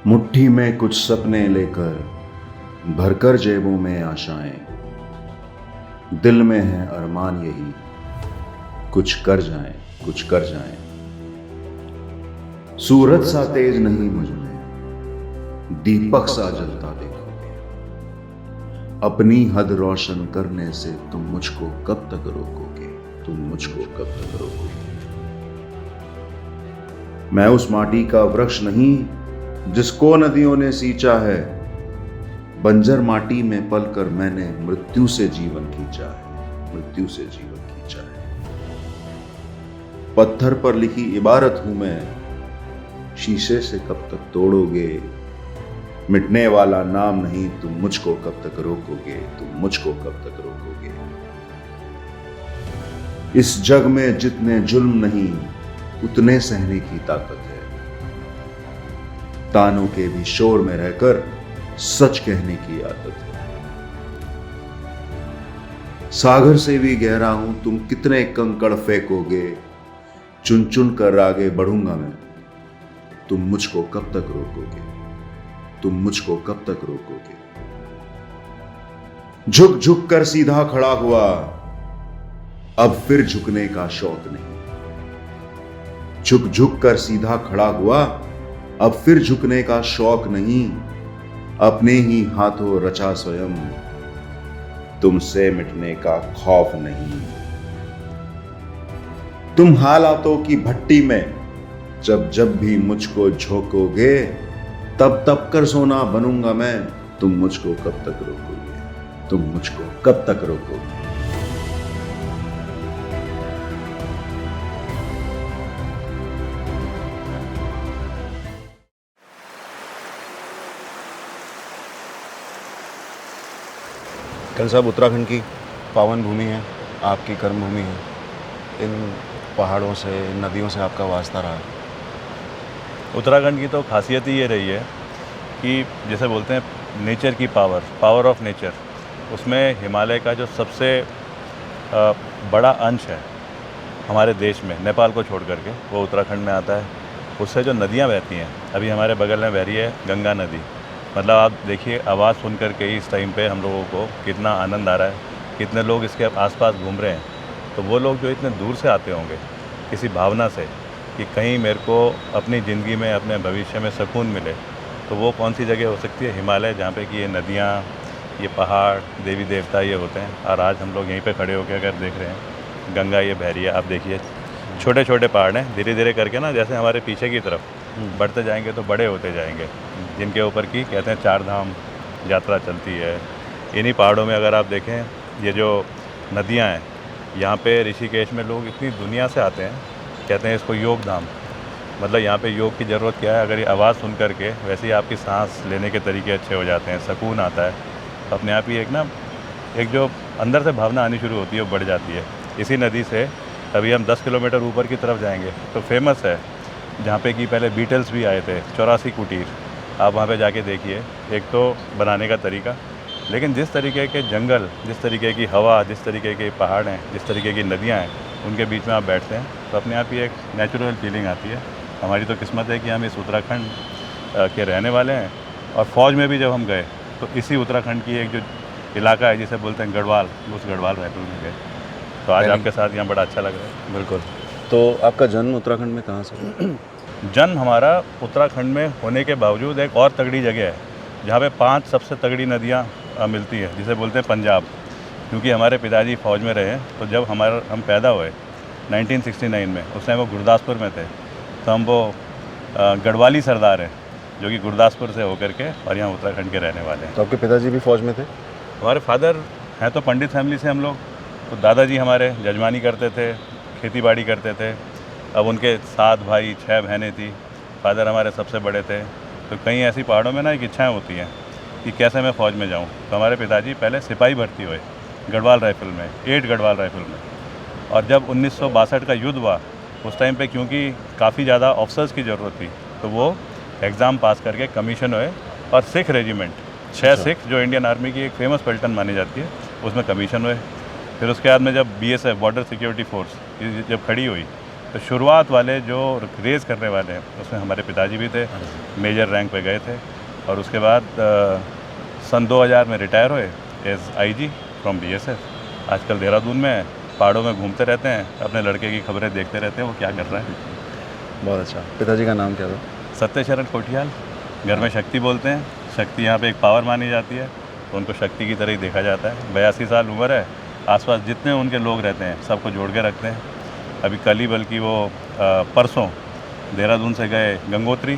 मुट्ठी में कुछ सपने लेकर भरकर जेबों में आशाएं, दिल में है अरमान यही कुछ कर जाएं, कुछ कर जाएं। सूरज सा तेज नहीं मुझ में, दीपक सा जलता देखोगे। अपनी हद रोशन करने से तुम मुझको कब तक रोकोगे, तुम मुझको कब तक रोकोगे। मैं उस माटी का वृक्ष नहीं जिसको नदियों ने सींचा है। बंजर माटी में पलकर मैंने मृत्यु से जीवन खींचा है, मृत्यु से जीवन खींचा है। पत्थर पर लिखी इबारत हूं मैं, शीशे से कब तक तोड़ोगे। मिटने वाला नाम नहीं, तुम मुझको कब तक रोकोगे, तुम मुझको कब तक रोकोगे। इस जग में जितने जुल्म नहीं उतने सहने की ताकत है। तानों के भी शोर में रहकर सच कहने की आदत है। सागर से भी गहरा हूं, तुम कितने कंकड़ फेंकोगे। चुन चुन कर आगे बढ़ूंगा मैं, तुम मुझको कब तक रोकोगे, तुम मुझको कब तक रोकोगे। झुक झुक कर सीधा खड़ा हुआ, अब फिर झुकने का शौक नहीं। झुक झुक कर सीधा खड़ा हुआ, अब फिर झुकने का शौक नहीं। अपने ही हाथों रचा स्वयं, तुमसे मिटने का खौफ नहीं। तुम हालातों की भट्टी में जब जब भी मुझको झोंकोगे, तब तब कर सोना बनूंगा मैं, तुम मुझको कब तक रोकोगे, तुम मुझको कब तक रोकोगे। कल साहब, उत्तराखंड की पावन भूमि है, आपकी कर्म भूमि है। इन पहाड़ों से, इन नदियों से आपका वास्ता रहा है। उत्तराखंड की तो खासियत ही ये रही है कि जैसे बोलते हैं नेचर की पावर ऑफ नेचर, उसमें हिमालय का जो सबसे बड़ा अंश है हमारे देश में, नेपाल को छोड़ करके, वो उत्तराखंड में आता है। उससे जो नदियाँ बहती हैं, अभी हमारे बगल में बह रही है गंगा नदी। मतलब आप देखिए, आवाज़ सुन करके ही इस टाइम पे हम लोगों को कितना आनंद आ रहा है, कितने लोग इसके आसपास घूम रहे हैं। तो वो लोग जो इतने दूर से आते होंगे किसी भावना से कि कहीं मेरे को अपनी ज़िंदगी में, अपने भविष्य में सुकून मिले, तो वो कौन सी जगह हो सकती है? हिमालय, जहाँ पे कि ये नदियाँ, ये पहाड़, देवी देवता ये होते हैं। और आज हम लोग यहीं पे खड़े होकर अगर देख रहे हैं, गंगा ये बह रही है। आप देखिए, छोटे छोटे पहाड़ हैं, धीरे धीरे करके ना, जैसे हमारे पीछे की तरफ बढ़ते जाएंगे तो बड़े होते जाएंगे, जिनके ऊपर की कहते हैं 4 धाम यात्रा चलती है। इन्हीं पहाड़ों में अगर आप देखें, ये जो नदियाँ हैं, यहाँ पे ऋषिकेश में लोग इतनी दुनिया से आते हैं, कहते हैं इसको योग धाम। मतलब यहाँ पे योग की ज़रूरत क्या है? अगर ये आवाज़ सुन करके वैसे ही आपकी सांस लेने के तरीके अच्छे हो जाते हैं, सुकून आता है, तो अपने आप ही एक जो अंदर से भावना आनी शुरू होती है वो बढ़ जाती है। इसी नदी से अभी हम 10 किलोमीटर ऊपर की तरफ जाएंगे तो फेमस है, जहाँ पे कि पहले बीटल्स भी आए थे, 84 कुटीर। आप वहाँ पे जाके देखिए, एक तो बनाने का तरीका, लेकिन जिस तरीके के जंगल, जिस तरीके की हवा, जिस तरीके के पहाड़ हैं, जिस तरीके की नदियाँ हैं, उनके बीच में आप बैठते हैं तो अपने आप ही एक नेचुरल फीलिंग आती है। हमारी तो किस्मत है कि हम इस उत्तराखंड के रहने वाले हैं। और फ़ौज में भी जब हम गए तो इसी उत्तराखंड की एक जो इलाका है जिसे बोलते हैं गढ़वाल, उस गढ़वाल रायपुर में गए। तो आज आपके साथ यहाँ बड़ा अच्छा लग रहा है। बिल्कुल। तो आपका जन्म उत्तराखंड में कहाँ से हुआ? जन्म हमारा उत्तराखंड में होने के बावजूद एक और तगड़ी जगह है, जहाँ पे 5 सबसे तगड़ी नदियाँ मिलती है, जिसे बोलते हैं पंजाब। क्योंकि हमारे पिताजी फ़ौज में रहे, तो जब हम पैदा हुए 1969 में, उस टाइम वो गुरदासपुर में थे। तो हम वो गढ़वाली सरदार हैं जो कि गुरदासपुर से होकर के और यहाँ उत्तराखंड के रहने वाले हैं। तो आपके पिताजी भी फौज में थे? हमारे फादर हैं तो पंडित फैमिली से हम लोग, तो दादाजी हमारे जजमानी करते थे, खेती बाड़ी करते थे। अब उनके 7 भाई 6 बहनें थी, फादर हमारे सबसे बड़े थे। तो कई ऐसी पहाड़ों में ना एक इच्छाएँ होती हैं कि कैसे मैं फ़ौज में जाऊँ। तो हमारे पिताजी पहले सिपाही भर्ती हुए गढ़वाल राइफल में, 8 गढ़वाल राइफल में। और जब 1962 का युद्ध हुआ, उस टाइम पे क्योंकि काफ़ी ज़्यादा ऑफिसर्स की ज़रूरत थी, तो वो एग्ज़ाम पास करके कमीशन हुए और सिख रेजिमेंट, 6 सिख, जो इंडियन आर्मी की एक फेमस पलटन मानी जाती है, उसमें कमीशन हुए। फिर उसके बाद में जब BSF, बॉर्डर सिक्योरिटी फोर्स, जब खड़ी हुई, तो शुरुआत वाले जो रेस करने वाले हैं उसमें हमारे पिताजी भी थे, मेजर रैंक पे गए थे। और उसके बाद सन 2000 में रिटायर हुए एज आईजी फ्रॉम बीएसएफ। आजकल देहरादून में पहाड़ों में घूमते रहते हैं, अपने लड़के की खबरें देखते रहते हैं वो क्या कर रहा है। बहुत अच्छा। पिताजी का नाम क्या था? सत्यशरण कोठियाल, घर में शक्ति बोलते हैं। शक्ति यहाँ पे एक पावर मानी जाती है, तो उनको शक्ति की तरह ही देखा जाता है। 82 साल उम्र है। आसपास जितने उनके लोग रहते हैं सबको जोड़ के रखते हैं। अभी कल ही बल्कि वो परसों देहरादून से गए गंगोत्री,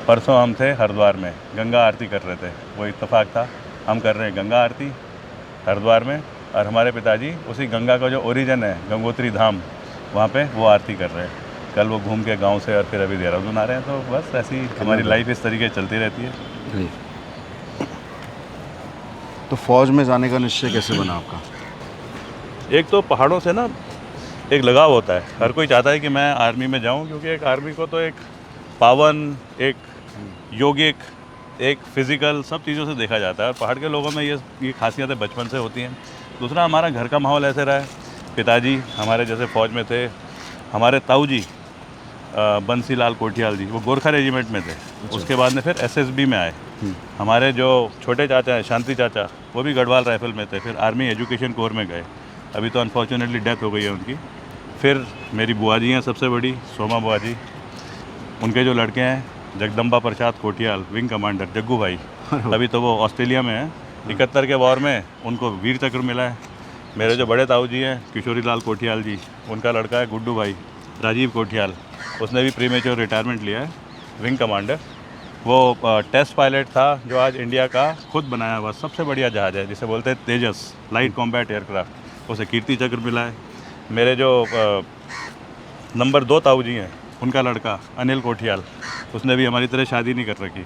परसों हम थे हरिद्वार में, गंगा आरती कर रहे थे। वो इत्तेफाक था, हम कर रहे हैं गंगा आरती हरिद्वार में, और हमारे पिताजी उसी गंगा का जो ओरिजिन है गंगोत्री धाम, वहाँ पे वो आरती कर रहे हैं। कल वो घूम के गांव से और फिर अभी देहरादून आ रहे हैं। तो बस ऐसी हमारी लाइफ इस तरीके से चलती रहती है। जी। तो फौज में जाने का निश्चय कैसे बना आपका? एक तो पहाड़ों से ना एक लगाव होता है, हर कोई चाहता है कि मैं आर्मी में जाऊं, क्योंकि एक आर्मी को तो एक पावन, एक योगिक, एक फिज़िकल सब चीज़ों से देखा जाता है। और पहाड़ के लोगों में ये खासियतें बचपन से होती हैं। दूसरा, हमारा घर का माहौल ऐसे रहा है। पिताजी हमारे जैसे फ़ौज में थे, हमारे ताऊ जी बंसीलाल कोठियाल जी वो गोरखा रेजिमेंट में थे। उसके बाद में फिर एसएसबी में आए। हमारे जो छोटे चाचा हैं शांति चाचा, वो भी गढ़वाल राइफल में थे, फिर आर्मी एजुकेशन कोर में गए। अभी तो अनफॉर्चुनेटली डेथ हो गई है उनकी। फिर मेरी बुआ जी हैं सबसे बड़ी, सोमा बुआ जी, उनके जो लड़के हैं जगदम्बा प्रसाद कोठियाल, विंग कमांडर जग्गू भाई, अभी तो वो ऑस्ट्रेलिया में है। 71 के वॉर में उनको वीर चक्र मिला है। मेरे जो बड़े ताऊ जी हैं किशोरी लाल कोठियाल जी, उनका लड़का है गुड्डू भाई राजीव कोठियाल, उसने भी प्रीमेच्योर रिटायरमेंट लिया है, विंग कमांडर। वो टेस्ट पायलट था जो आज इंडिया का खुद बनाया हुआ सबसे बढ़िया जहाज़ है, जिसे बोलते हैं तेजस, लाइट कॉम्बैट एयरक्राफ्ट, उसे कीर्ति चक्र मिला है। मेरे जो नंबर 2 ताऊ जी हैं, उनका लड़का अनिल कोठियाल, उसने भी हमारी तरह शादी नहीं कर रखी,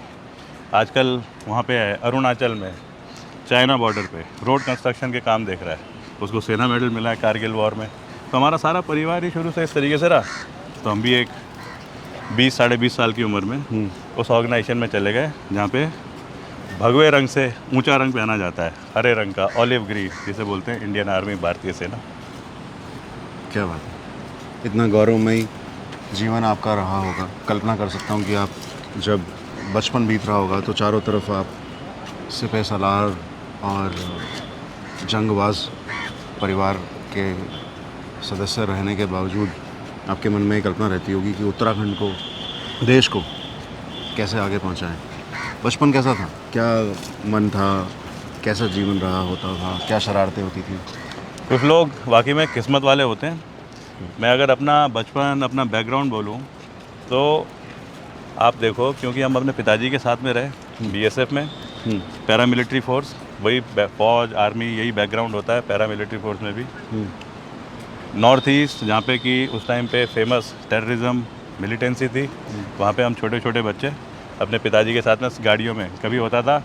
आजकल वहाँ पे है अरुणाचल में, चाइना बॉर्डर पे रोड कंस्ट्रक्शन के काम देख रहा है, उसको सेना मेडल मिला है कारगिल वॉर में। तो हमारा सारा परिवार ही शुरू से इस तरीके से रहा। तो हम भी एक 20 साढ़े 20 साल की उम्र में उस ऑर्गेनाइजेशन में चले गए जहाँ पे भगवे रंग से ऊंचा रंग पहना जाता है, हरे रंग का, ऑलिव ग्रीन, जिसे बोलते हैं इंडियन आर्मी, भारतीय सेना। क्या बात है, इतना गौरवमयी जीवन आपका रहा होगा। कल्पना कर सकता हूँ कि आप जब बचपन बीत रहा होगा तो चारों तरफ आप सिपह सलार और जंगबाज परिवार के सदस्य रहने के बावजूद आपके मन में एक कल्पना रहती होगी कि उत्तराखंड को, देश को कैसे आगे पहुंचाएं। बचपन कैसा था? क्या मन था? कैसा जीवन रहा होता था? क्या शरारतें होती थी? कुछ लोग वाकई में किस्मत वाले होते हैं। मैं अगर अपना बचपन, अपना बैकग्राउंड बोलूं तो आप देखो, क्योंकि हम अपने पिताजी के साथ में रहे बीएसएफ में, पैरामिलिट्री फोर्स, वही फौज आर्मी यही बैकग्राउंड होता है पैरामिलिट्री फोर्स में भी। नॉर्थ ईस्ट जहाँ पे कि उस टाइम पे फेमस टेररिज्म मिलिटेंसी थी, वहाँ पे हम छोटे छोटे बच्चे अपने पिताजी के साथ में गाड़ियों में, कभी होता था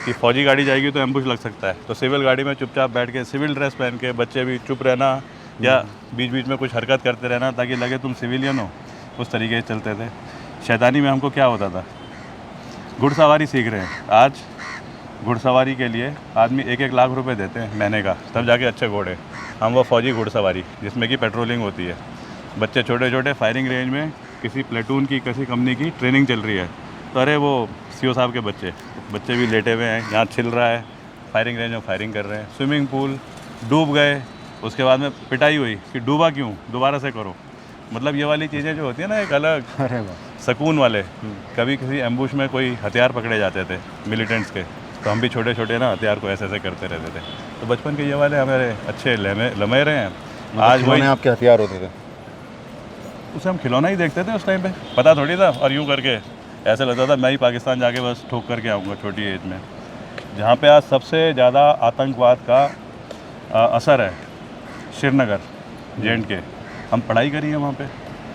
कि फौजी गाड़ी जाएगी तो एम्बुश लग सकता है, तो सिविल गाड़ी में चुपचाप बैठ के सिविल ड्रेस पहन के बच्चे भी चुप रहना या बीच बीच में कुछ हरकत करते रहना ताकि लगे तुम सिविलियन हो, उस तरीके से चलते थे। शैतानी में हमको क्या होता था, घुड़सवारी सीख रहे हैं, आज घुड़सवारी के लिए आदमी 1-1 लाख रुपए देते हैं महीने का, तब जाके अच्छे घोड़े। हम वो फौजी घुड़सवारी जिसमें कि पेट्रोलिंग होती है, बच्चे छोटे छोटे फायरिंग रेंज में किसी प्लेटून की, किसी कंपनी की ट्रेनिंग चल रही है, तो अरे वो सीओ साहब के बच्चे भी लेटे हुए हैं, यहाँ छिल रहा है, फायरिंग रेंज में फायरिंग कर रहे हैं। स्विमिंग पूल डूब गए, उसके बाद में पिटाई हुई कि डूबा क्यों, दोबारा से करो। मतलब ये वाली चीज़ें जो होती है ना, एक अलग सुकून वाले। कभी किसी एम्बुश में कोई हथियार पकड़े जाते थे मिलिटेंट्स के, तो हम भी छोटे छोटे ना हथियार को ऐसे ऐसे करते रहते थे। तो बचपन के ये वाले हमारे अच्छे लम्हे रहे हैं। आज वही आपके हथियार होते थे? उसे हम खिलौना ही देखते थे उस टाइम पे, पता थोड़ी था, और यूँ करके ऐसे लगता था मैं ही पाकिस्तान जाके बस ठोक करके आऊँगा छोटी एज में। जहाँ पे आज सबसे ज़्यादा आतंकवाद का असर है, श्रीनगर J&K, हम पढ़ाई करी है वहाँ पे।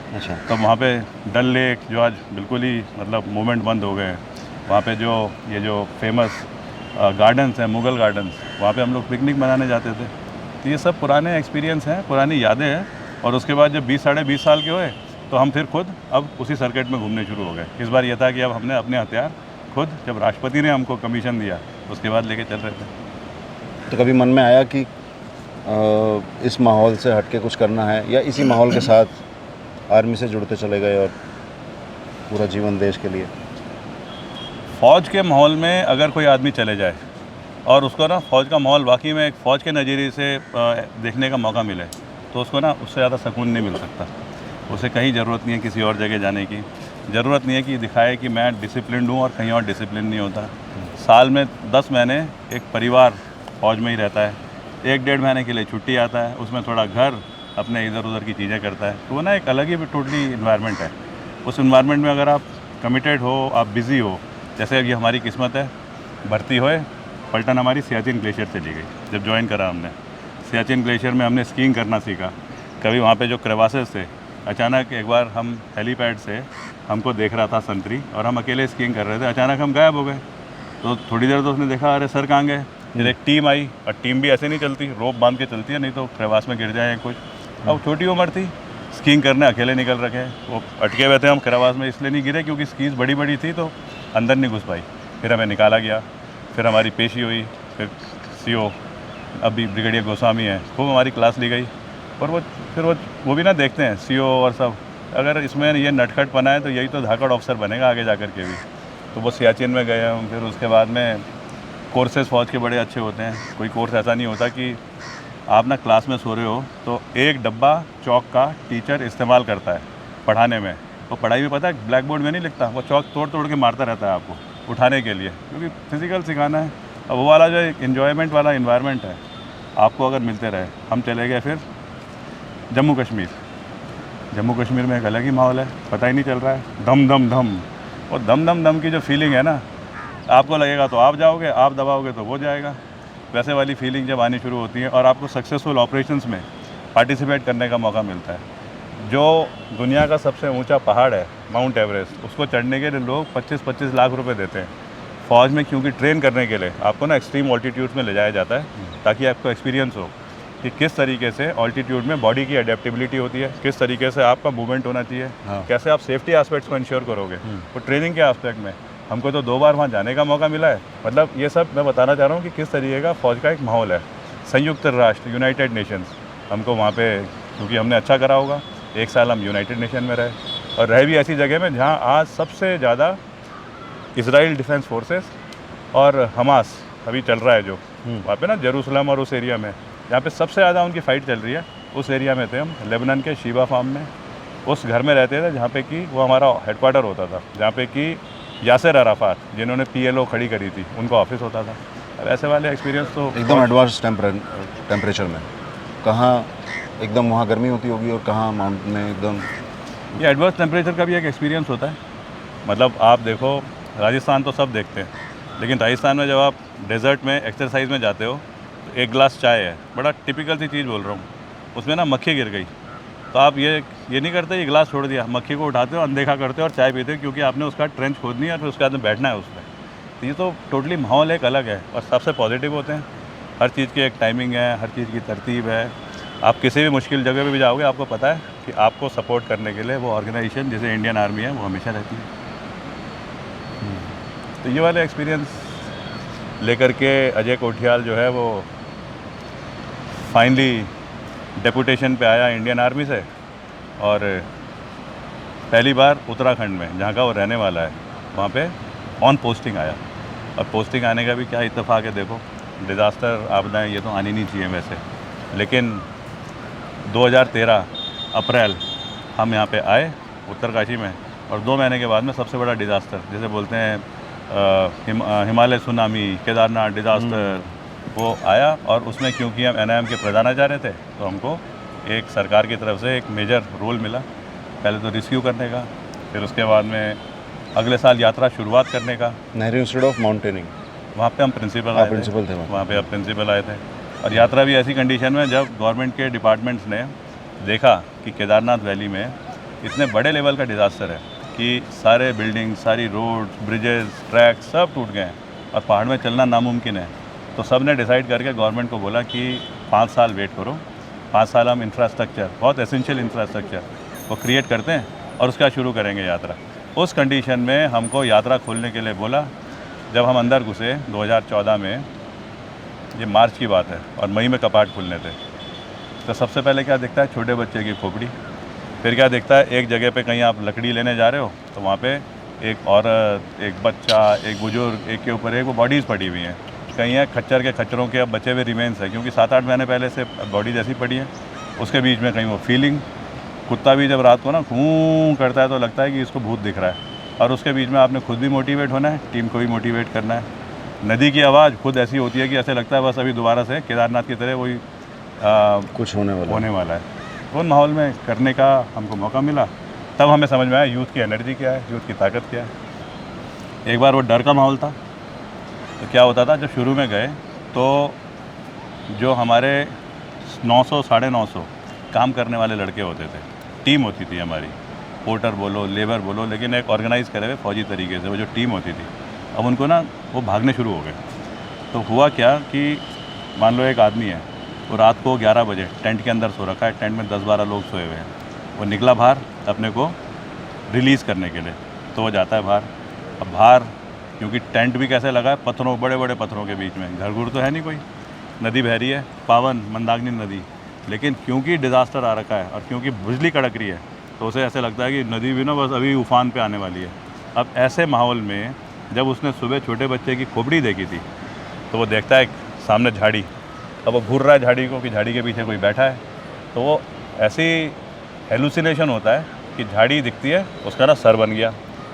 अच्छा। तो वहाँ पे डल लेक जो आज बिल्कुल ही मतलब मूवमेंट बंद हो गए हैं, वहाँ पे जो फेमस गार्डन्स हैं, मुग़ल गार्डन्स, वहाँ पे हम लोग पिकनिक मनाने जाते थे। तो ये सब पुराने एक्सपीरियंस हैं, पुरानी यादें हैं। और उसके बाद जब 20 साढ़े 20 साल के हुए तो हम फिर खुद अब उसी सर्किट में घूमने शुरू हो गए। इस बार ये था कि अब हमने अपने हथियार खुद, जब राष्ट्रपति ने हमको कमीशन दिया उसके बाद लेके चल रहे थे। तो कभी मन में आया कि इस माहौल से हट के कुछ करना है, या इसी माहौल के साथ आर्मी से जुड़ते चले गए और पूरा जीवन देश के लिए? फ़ौज के माहौल में अगर कोई आदमी चले जाए और उसको ना फ़ौज का माहौल वाकई में एक फ़ौज के नज़रिए से देखने का मौका मिले, तो उसको ना उससे ज़्यादा सुकून नहीं मिल सकता। उसे कहीं ज़रूरत नहीं है किसी और जगह जाने की, ज़रूरत नहीं है कि दिखाए कि मैं डिसिप्लिन्ड हूँ और कहीं और डिसिप्लिन नहीं होता। साल में 10 महीने एक परिवार फ़ौज में ही रहता है, 1-1.5 महीने के लिए छुट्टी आता है, उसमें थोड़ा घर अपने इधर उधर की चीज़ें करता है, तो वो ना एक अलग ही टोटली इन्वायरमेंट है। उस इन्वायरमेंट में अगर आप कमिटेड हो, आप बिज़ी हो, जैसे ये हमारी किस्मत है, भर्ती होए, पलटन हमारी सियाचिन ग्लेशियर चली गई। जब ज्वाइन करा हमने सियाचिन ग्लेशियर में, हमने स्कीइंग करना सीखा। कभी वहाँ पे जो क्रेवासेस थे, अचानक एक बार हम हेलीपैड से हमको देख रहा था संतरी और हम अकेले स्कीइंग कर रहे थे, अचानक हम गायब हो गए। तो थोड़ी देर तो उसने देखा, अरे सर कहाँ गए। फिर एक टीम आई, और टीम भी ऐसे नहीं चलती, रोप बांध के चलती है, नहीं तो क्रेवास में गिर जाए कुछ। अब छोटी उम्र थी, स्कीइंग करने अकेले निकल रखे, वो अटके हुए थे हम क्रेवास में, इसलिए नहीं गिरे क्योंकि स्कीज बड़ी बड़ी थी तो अंदर नहीं घुस पाई। फिर हमें निकाला गया, फिर हमारी पेशी हुई, फिर सीओ अभी ब्रिगेडियर गोस्वामी है, खूब हमारी क्लास ली गई। और वो भी ना देखते हैं सीओ और सब, अगर इसमें ये नटखट पना है तो यही तो धाकड़ ऑफिसर बनेगा आगे जा कर के भी। तो वो सियाचिन में गए हम। फिर उसके बाद में कोर्सेज फ़ौज के बड़े अच्छे होते हैं, कोई कोर्स ऐसा नहीं होता कि आप ना क्लास में सो रहे हो तो एक डब्बा चौक का टीचर इस्तेमाल करता है पढ़ाने में। वो पढ़ाई में पता है ब्लैक बोर्ड में नहीं लिखता, वो चौक तोड़ तोड़ के मारता रहता है आपको उठाने के लिए, क्योंकि फिज़िकल सिखाना है। अब वो वाला जो इन्जॉयमेंट वाला इन्वायरमेंट है आपको अगर मिलते रहे। हम चले गए फिर जम्मू कश्मीर। जम्मू कश्मीर में एक अलग ही माहौल है, पता ही नहीं चल रहा है, धम धम धम। और दम दम दम की जो फीलिंग है ना, आपको लगेगा तो आप जाओगे, आप दबाओगे तो वो जाएगा, वैसे वाली फीलिंग जब आनी शुरू होती है। और आपको सक्सेसफुल ऑपरेशंस में पार्टिसिपेट करने का मौका मिलता है। जो दुनिया का सबसे ऊंचा पहाड़ है माउंट एवरेस्ट, उसको चढ़ने के लिए लोग 25-25 लाख रुपए देते हैं। फ़ौज में क्योंकि ट्रेन करने के लिए आपको ना एक्सट्रीम ऑल्टीट्यूड में ले जाया जाता है, ताकि आपको एक्सपीरियंस हो कि किस तरीके से ऑल्टीट्यूड में बॉडी की अडेप्टेबिलिटी होती है, किस तरीके से आपका मूवमेंट होना चाहिए, कैसे आप सेफ्टी एस्पेक्ट्स को इंश्योर करोगे। तो ट्रेनिंग के एस्पेक्ट में हमको तो 2 बार वहाँ जाने का मौका मिला है। मतलब ये सब मैं बताना चाह रहा हूँ कि किस तरीके का फ़ौज का एक माहौल है। संयुक्त राष्ट्र, यूनाइटेड नेशंस, हमको वहाँ पे क्योंकि हमने अच्छा करा होगा, 1 साल हम यूनाइटेड नेशन में रहे, और रहे भी ऐसी जगह में जहाँ आज सबसे ज़्यादा इजराइल डिफेंस फोर्सेस और हमास अभी चल रहा है, जो वहाँ पे ना जेरूसलम और उस एरिया में जहाँ पे सबसे ज़्यादा उनकी फ़ाइट चल रही है, उस एरिया में थे हम। लेबनान के शीबा फार्म में उस घर में रहते थे जहाँ पे कि वो हमारा हेडक्वार्टर होता था, जहाँ पे कि यासिर अराफात जिन्होंने PLO खड़ी करी थी उनका ऑफिस होता था। अब ऐसे वाले एक्सपीरियंस तो एकदम एडवांस टेम्परेचर में कहाँ एकदम वहाँ गर्मी होती होगी और कहाँ माउंटेन में एकदम? ये एडवर्स टेम्परेचर का भी एक एक्सपीरियंस होता है। मतलब आप देखो, राजस्थान तो सब देखते हैं, लेकिन राजस्थान में जब आप डेजर्ट में एक्सरसाइज में जाते हो तो एक गिलास चाय है, बड़ा टिपिकल सी चीज़ बोल रहा हूँ, उसमें ना मक्खी गिर गई तो आप ये नहीं करते ये गिलास छोड़ दिया, मक्खी को उठाते हो, अनदेखा करते हो और चाय पीते हो, क्योंकि आपने उसका ट्रेंच खोदनी है और फिर उसके बाद में बैठना है उस पर। तो ये तो टोटली माहौल एक अलग है और सबसे पॉजिटिव होते हैं। हर चीज़ की एक टाइमिंग है, हर चीज़ की तरतीब है। आप किसी भी मुश्किल जगह पे भी जाओगे, आपको पता है कि आपको सपोर्ट करने के लिए वो ऑर्गेनाइजेशन जैसे इंडियन आर्मी है वो हमेशा रहती है। तो ये वाले एक्सपीरियंस लेकर के अजय कोठियाल जो है वो फाइनली डेपुटेशन पे आया इंडियन आर्मी से, और पहली बार उत्तराखंड में जहाँ का वो रहने वाला है वहाँ पे ऑन पोस्टिंग आया। और पोस्टिंग आने का भी क्या इत्तेफाक है, देखो डिज़ास्टर आपदाएं ये तो आनी नहीं चाहिए वैसे, लेकिन 2013 अप्रैल हम यहाँ पे आए उत्तरकाशी में, और 2 महीने के बाद में सबसे बड़ा डिज़ास्टर जैसे बोलते हैं हिमालय सुनामी, केदारनाथ डिज़ास्टर वो आया। और उसमें क्योंकि हम NIM के प्रधानाचार्य थे तो हमको एक सरकार की तरफ से एक मेजर रोल मिला, पहले तो रिस्क्यू करने का, फिर उसके बाद में अगले साल यात्रा शुरुआत करने का। नेहरू इंस्टीट्यूट ऑफ माउंटेनिंग, वहाँ पे हम प्रिंसिपल थे वहाँ पे अब प्रिंसिपल आए थे। और यात्रा भी ऐसी कंडीशन में जब गवर्नमेंट के डिपार्टमेंट्स ने देखा कि केदारनाथ वैली में इतने बड़े लेवल का डिज़ास्टर है कि सारे बिल्डिंग, सारी रोड्स, ब्रिजेस, ट्रैक सब टूट गए हैं और पहाड़ में चलना नामुमकिन है, तो सब ने डिसाइड करके गवर्नमेंट को बोला कि 5 साल वेट करो, 5 साल हम इंफ्रास्ट्रक्चर, बहुत एसेंशियल इंफ्रास्ट्रक्चर वो क्रिएट करते हैं और उसका शुरू करेंगे यात्रा। उस कंडीशन में हमको यात्रा खोलने के लिए बोला। जब हम अंदर घुसे 2014 में, ये मार्च की बात है, और मई में कपाट खुलने थे, तो सबसे पहले क्या दिखता है, छोटे बच्चे की खोपड़ी, फिर क्या दिखता है, एक जगह पे कहीं आप लकड़ी लेने जा रहे हो तो वहाँ पे एक औरत, एक बच्चा, एक बुजुर्ग, एक के ऊपर एक वो बॉडीज़ पड़ी हुई हैं। कहीं है खच्चर के खच्चरों के अब बचे हुए रिमेंस है, क्योंकि 7-8 महीने पहले से बॉडी जैसी पड़ी है। उसके बीच में कहीं वो फीलिंग, कुत्ता भी जब रात को ना खूं करता है तो लगता है कि इसको भूत दिख रहा है। और उसके बीच में आपने खुद भी मोटिवेट होना है, टीम को भी मोटिवेट करना है। नदी की आवाज़ खुद ऐसी होती है कि ऐसे लगता है बस अभी दोबारा से केदारनाथ की तरह वही कुछ होने वाला है। उन माहौल में करने का हमको मौका मिला, तब हमें समझ में आया यूथ की एनर्जी क्या है, यूथ की ताकत क्या है। एक बार वो डर का माहौल था, तो क्या होता था जब शुरू में गए तो जो हमारे 900 950 काम करने वाले लड़के होते थे, टीम होती थी हमारी, पोर्टर बोलो, लेबर बोलो, लेकिन एक ऑर्गेनाइज़ करे हुए फौजी तरीके से वो जो टीम होती थी, अब उनको ना वो भागने शुरू हो गए। तो हुआ क्या कि मान लो एक आदमी है, वो रात को 11 बजे टेंट के अंदर सो रखा है, टेंट में 10-12 लोग सोए हुए हैं, वो निकला बाहर अपने को रिलीज़ करने के लिए, तो वो जाता है बाहर। अब बाहर क्योंकि टेंट भी कैसे लगा है, पत्थरों, बड़े बड़े पत्थरों के बीच में, घर गुर तो है नहीं कोई, नदी बह रही है, पावन मंदाकिनी नदी, लेकिन क्योंकि डिज़ास्टर आ रखा है और क्योंकि बिजली कड़क रही है तो उसे ऐसे लगता है कि नदी भी ना बस अभी उफान पे आने वाली है। अब ऐसे माहौल में जब उसने सुबह छोटे बच्चे की खोपड़ी देखी थी तो वो देखता है सामने झाड़ी, अब वो घूर रहा है झाड़ी को कि झाड़ी के पीछे कोई बैठा है, तो वो ऐसी हेलुसिनेशन होता है कि झाड़ी दिखती है, उसका ना सर बन गया,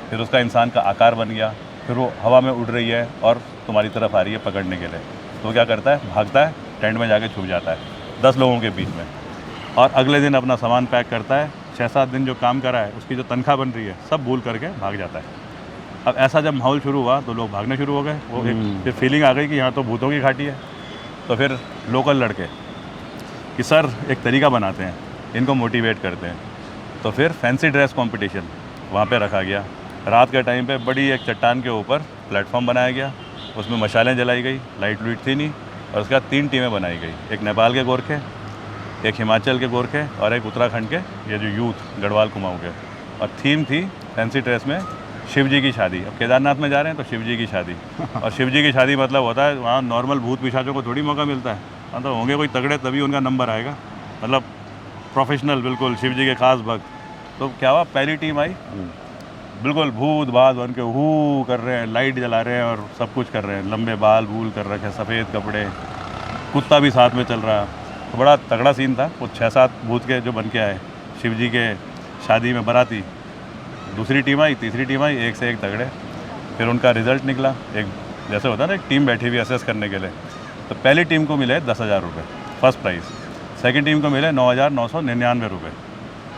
फिर उसका इंसान का आकार बन गया, फिर वो हवा में उड़ रही है और तुम्हारी तरफ आ रही है पकड़ने के लिए। तो क्या करता है, भागता है, टेंट में जाके छुप जाता है 10 लोगों के बीच में, और अगले दिन अपना सामान पैक करता है, 6-7 दिन जो काम करा है उसकी जो तनख्वाह बन रही है सब भूल करके भाग जाता है। अब ऐसा जब माहौल शुरू हुआ तो लोग भागने शुरू हो गए, वो एक फिर फीलिंग आ गई कि यहाँ तो भूतों की घाटी है। तो फिर लोकल लड़के कि सर एक तरीका बनाते हैं, इनको मोटिवेट करते हैं, तो फिर फैंसी ड्रेस कंपटीशन वहाँ पे रखा गया। रात के टाइम पे बड़ी एक चट्टान के ऊपर प्लेटफॉर्म बनाया गया, उसमें मशालें जलाई गई, लाइट लूइट थी नहीं, और उसके बाद 3 टीमें बनाई गई, एक नेपाल के गोरखे, एक हिमाचल के गोरखे और एक उत्तराखंड के ये जो यूथ गढ़वाल कुमाऊँ के। और थीम थी फैंसी ड्रेस में शिव जी की शादी। अब केदारनाथ में जा रहे हैं तो शिव जी की शादी, और शिव जी की शादी मतलब होता है वहाँ नॉर्मल भूत पिशाचों को थोड़ी मौका मिलता है, मतलब होंगे कोई तगड़े तभी उनका नंबर आएगा, मतलब प्रोफेशनल बिल्कुल शिव जी के खास भक्त। तो क्या हुआ, पहली टीम आई, बिल्कुल भूत बात बन के हू कर रहे हैं, लाइट जला रहे हैं और सब कुछ कर रहे हैं, लंबे बाल बूल कर रखे, सफ़ेद कपड़े, कुत्ता भी साथ में चल रहा। तो बड़ा तगड़ा सीन था। वो 6-7 भूत के जो बन के आए शिव जी के शादी में बाराती। दूसरी टीम आई, तीसरी टीम आई, एक से एक तगड़े। फिर उनका रिज़ल्ट निकला, एक जैसे होता है ना एक टीम बैठी हुई असेस करने के लिए। तो पहली टीम को मिले 10,000 रुपये फर्स्ट प्राइज़, सेकंड टीम को मिले 9,999 रुपये,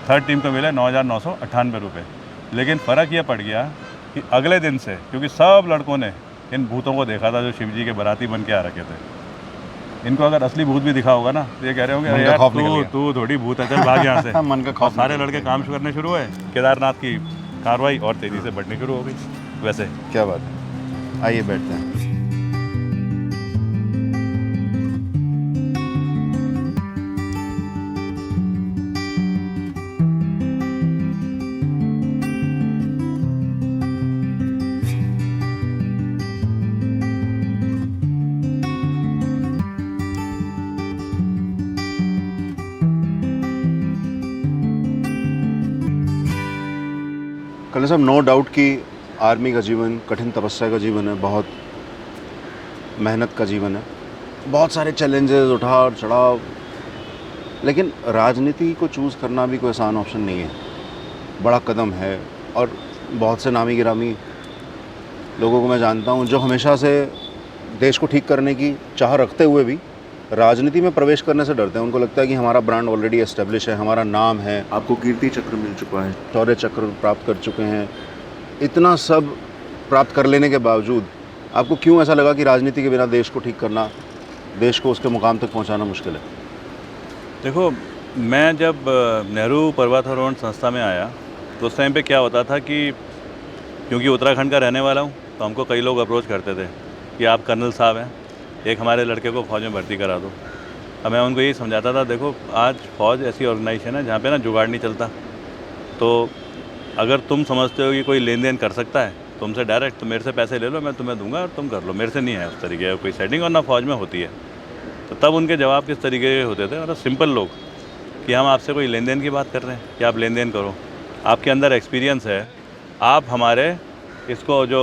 थर्ड टीम को मिले 9,998 रुपये। लेकिन फ़र्क ये पड़ गया कि अगले दिन से, क्योंकि सब लड़कों ने इन भूतों को देखा था जो शिव जी के बाराती बन के आ रखे थे, इनको अगर असली भूत भी दिखा होगा ना तो ये कह रहे होंगे, अरे यार तू थोड़ी भूत है, चल भाग यहाँ से। मन का खौफ। सारे लड़के काम करने शुरू हुए, केदारनाथ की कार्रवाई और तेज़ी से बढ़नी शुरू हो गई। वैसे क्या बात है, आइए बैठते हैं। कल्ले साहब, नो डाउट कि आर्मी का जीवन कठिन तपस्या का जीवन है, बहुत मेहनत का जीवन है, बहुत सारे चैलेंजेस, उठाव चढ़ाव, लेकिन राजनीति को चूज़ करना भी कोई आसान ऑप्शन नहीं है, बड़ा कदम है। और बहुत से नामी गिरामी लोगों को मैं जानता हूँ जो हमेशा से देश को ठीक करने की चाह रखते हुए भी राजनीति में प्रवेश करने से डरते हैं। उनको लगता है कि हमारा ब्रांड ऑलरेडी एस्टेब्लिश है, हमारा नाम है, आपको कीर्ति चक्र मिल चुका है, शौर्य चक्र प्राप्त कर चुके हैं। इतना सब प्राप्त कर लेने के बावजूद आपको क्यों ऐसा लगा कि राजनीति के बिना देश को ठीक करना, देश को उसके मुकाम तक पहुंचाना मुश्किल है? देखो, मैं जब नेहरू पर्वतारोहण संस्था में आया तो उस टाइम पे क्या होता था कि क्योंकि उत्तराखंड का रहने वाला हूँ तो हमको कई लोग अप्रोच करते थे कि आप कर्नल साहब हैं, एक हमारे लड़के को फ़ौज में भर्ती करा दो। अब मैं उनको यही समझाता था, देखो आज फ़ौज ऐसी ऑर्गेनाइजेशन है जहाँ पे ना जुगाड़ नहीं चलता, तो अगर तुम समझते हो कि कोई लेन देन कर सकता है तुमसे डायरेक्ट, तो मेरे से पैसे ले लो, मैं तुम्हें दूंगा और तुम कर लो, मेरे से नहीं है उस तरीके की कोई सेटिंग, और ना फ़ौज में होती है। तो तब उनके जवाब किस तरीके के होते थे, मतलब सिंपल लोग कि हम आपसे कोई लेन देन की बात कर रहे हैं कि आप लेन देन करो। आपके अंदर एक्सपीरियंस है, आप हमारे इसको जो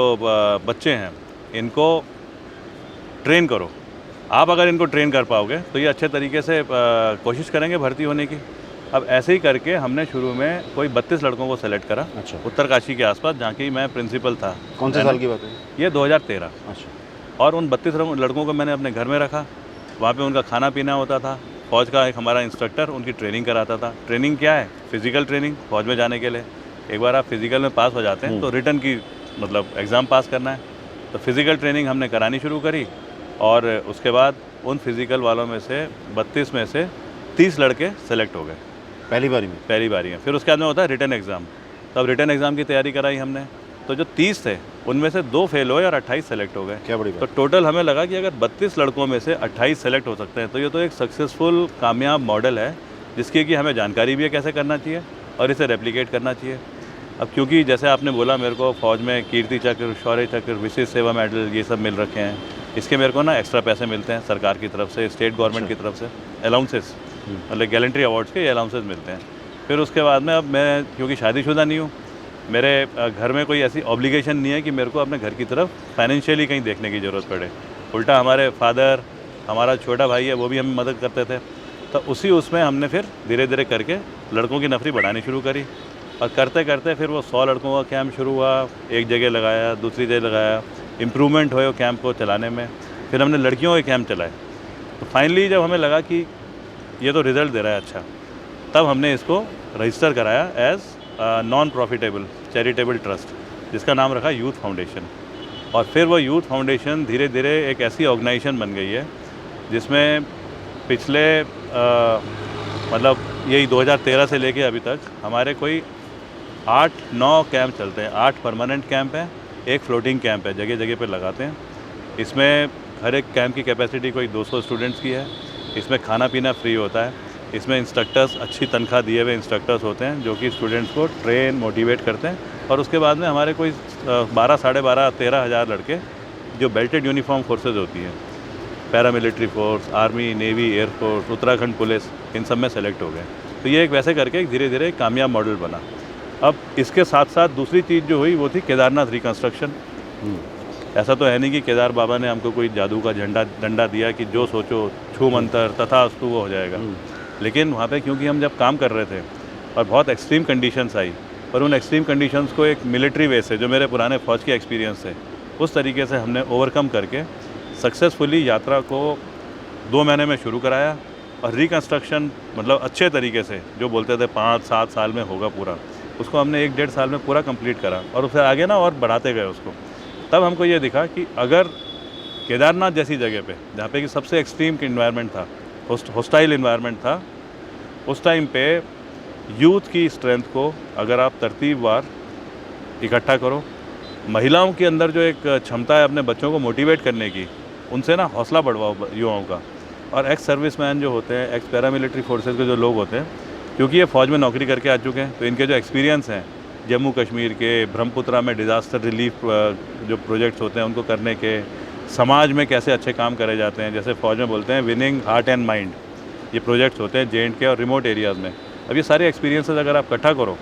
बच्चे हैं इनको ट्रेन करो। आप अगर इनको ट्रेन कर पाओगे तो ये अच्छे तरीके से कोशिश करेंगे भर्ती होने की। अब ऐसे ही करके हमने शुरू में कोई 32 लड़कों को सेलेक्ट करा, अच्छा। उत्तरकाशी के आसपास, जहाँ की मैं प्रिंसिपल था। कौन से साल की बात है? ये 2013। अच्छा। और उन 32 लड़कों को मैंने अपने घर में रखा। वहाँ पे उनका खाना पीना होता था। फ़ौज का एक हमारा इंस्ट्रक्टर उनकी ट्रेनिंग कराता था। ट्रेनिंग क्या है? Physical training. फ़ौज में जाने के लिए एक बार आप फिज़िकल में पास हो जाते हैं तो रिटर्न की मतलब एग्ज़ाम पास करना है। तो फिज़िकल ट्रेनिंग हमने करानी शुरू करी और उसके बाद उन फिज़िकल वालों में से 32 में से 30 लड़के सेलेक्ट हो गए पहली बारी में? पहली बारी में। फिर उसके बाद में होता है रिटर्न एग्ज़ाम। तब रिटर्न एग्ज़ाम की तैयारी कराई हमने। तो जो 30 थे उनमें से 2 फेल हुए और 28 सेलेक्ट हो गए। क्या बड़ी तो बात। टोटल हमें लगा कि अगर 32 लड़कों में से 28 सेलेक्ट हो सकते हैं तो ये तो एक सक्सेसफुल कामयाब मॉडल है, जिसकी कि हमें जानकारी भी है कैसे करना चाहिए और इसे रेप्लिकेट करना चाहिए। अब क्योंकि जैसे आपने बोला मेरे को फ़ौज में कीर्ति चक्र, शौर्य चक्र, विशिष्ट सेवा मेडल ये सब मिल रखे हैं। इसके मेरे को ना एक्स्ट्रा पैसे मिलते हैं सरकार की तरफ से, स्टेट गवर्नमेंट की तरफ से, अलाउंसेस, मतलब गैलेंट्री अवार्ड्स के अलाउंसेस मिलते हैं। फिर उसके बाद में अब मैं क्योंकि शादीशुदा नहीं हूँ, मेरे घर में कोई ऐसी ऑब्लिगेशन नहीं है कि मेरे को अपने घर की तरफ फाइनेंशियली कहीं देखने की ज़रूरत पड़े। उल्टा हमारे फादर, हमारा छोटा भाई है, वो भी हमें मदद करते थे। तो उसमें हमने फिर धीरे धीरे करके लड़कों की नफरी बढ़ानी शुरू करी और करते करते फिर वो 100 लड़कों का कैंप शुरू हुआ। एक जगह लगाया, दूसरी जगह लगाया, इम्प्रूवमेंट हुए वो कैंप को चलाने में। फिर हमने लड़कियों के कैंप चलाए। तो फाइनली जब हमें लगा कि ये तो रिज़ल्ट दे रहा है अच्छा, तब हमने इसको रजिस्टर कराया as non profitable charitable trust, जिसका नाम रखा यूथ फाउंडेशन। और फिर वो यूथ फाउंडेशन धीरे धीरे एक ऐसी ऑर्गेनाइजेशन बन गई है जिसमें पिछले मतलब यही 2013 से लेके अभी तक हमारे कोई 8-9 कैंप चलते हैं। 8 परमानेंट कैंप हैं, एक फ्लोटिंग कैंप है, जगह जगह पे लगाते हैं। इसमें हर एक कैंप की कैपेसिटी कोई 200 स्टूडेंट्स की है। इसमें खाना पीना फ्री होता है। इसमें इंस्ट्रक्टर्स, अच्छी तनख्वाह दिए हुए इंस्ट्रक्टर्स होते हैं जो कि स्टूडेंट्स को ट्रेन, मोटिवेट करते हैं। और उसके बाद में हमारे कोई 12, साढ़े 12, 13 हज़ार लड़के जो बेल्टेड यूनिफॉर्म फोर्सेज होती हैं, paramilitary force, army, navy, air force, Uttarakhand police, इन सब में सेलेक्ट हो गए। तो ये एक वैसे करके धीरे धीरे एक कामयाब मॉडल बना। अब इसके साथ साथ दूसरी चीज़ जो हुई वो थी केदारनाथ रिकन्स्ट्रक्शन। ऐसा तो है नहीं कि केदार बाबा ने हमको कोई जादू का डंडा दिया कि जो सोचो छू मंतर तथास्तु वो हो जाएगा। लेकिन वहाँ पे क्योंकि हम जब काम कर रहे थे और बहुत एक्सट्रीम कंडीशंस आई, और उन एक्सट्रीम कंडीशंस को एक मिलिट्री वे से, जो मेरे पुराने फ़ौज के एक्सपीरियंस थे, उस तरीके से हमने ओवरकम करके सक्सेसफुली यात्रा को 2 महीने में शुरू कराया। और रिकन्स्ट्रक्शन मतलब अच्छे तरीके से, जो बोलते थे 5-7 साल में होगा पूरा, उसको हमने 1-1.5 साल में पूरा कंप्लीट करा और फिर आगे ना और बढ़ाते गए उसको। तब हमको ये दिखा कि अगर केदारनाथ जैसी जगह पे, जहाँ पे कि सबसे एक्सट्रीम इन्वायरमेंट था, हॉस्टाइल इन्वायरमेंट था, उस टाइम पे यूथ की स्ट्रेंथ को अगर आप तरतीबवार इकट्ठा करो, महिलाओं के अंदर जो एक क्षमता है अपने बच्चों को मोटिवेट करने की, उनसे ना हौसला बढ़वाओ युवाओं का। और एक्स सर्विसमैन जो होते हैं, एक्स पैरामिलिट्री फोर्सेस के जो लोग होते हैं, क्योंकि ये फ़ौज में नौकरी करके आ चुके हैं, तो इनके जो एक्सपीरियंस हैं जम्मू कश्मीर के, ब्रह्मपुत्रा में डिज़ास्टर रिलीफ जो प्रोजेक्ट्स होते हैं उनको करने के, समाज में कैसे अच्छे काम करे जाते हैं, जैसे फ़ौज में बोलते हैं विनिंग हार्ट एंड माइंड, ये प्रोजेक्ट्स होते हैं J&K और रिमोट एरियाज़ में। अब ये सारे एक्सपीरियंसेस अगर आप इकट्ठा करो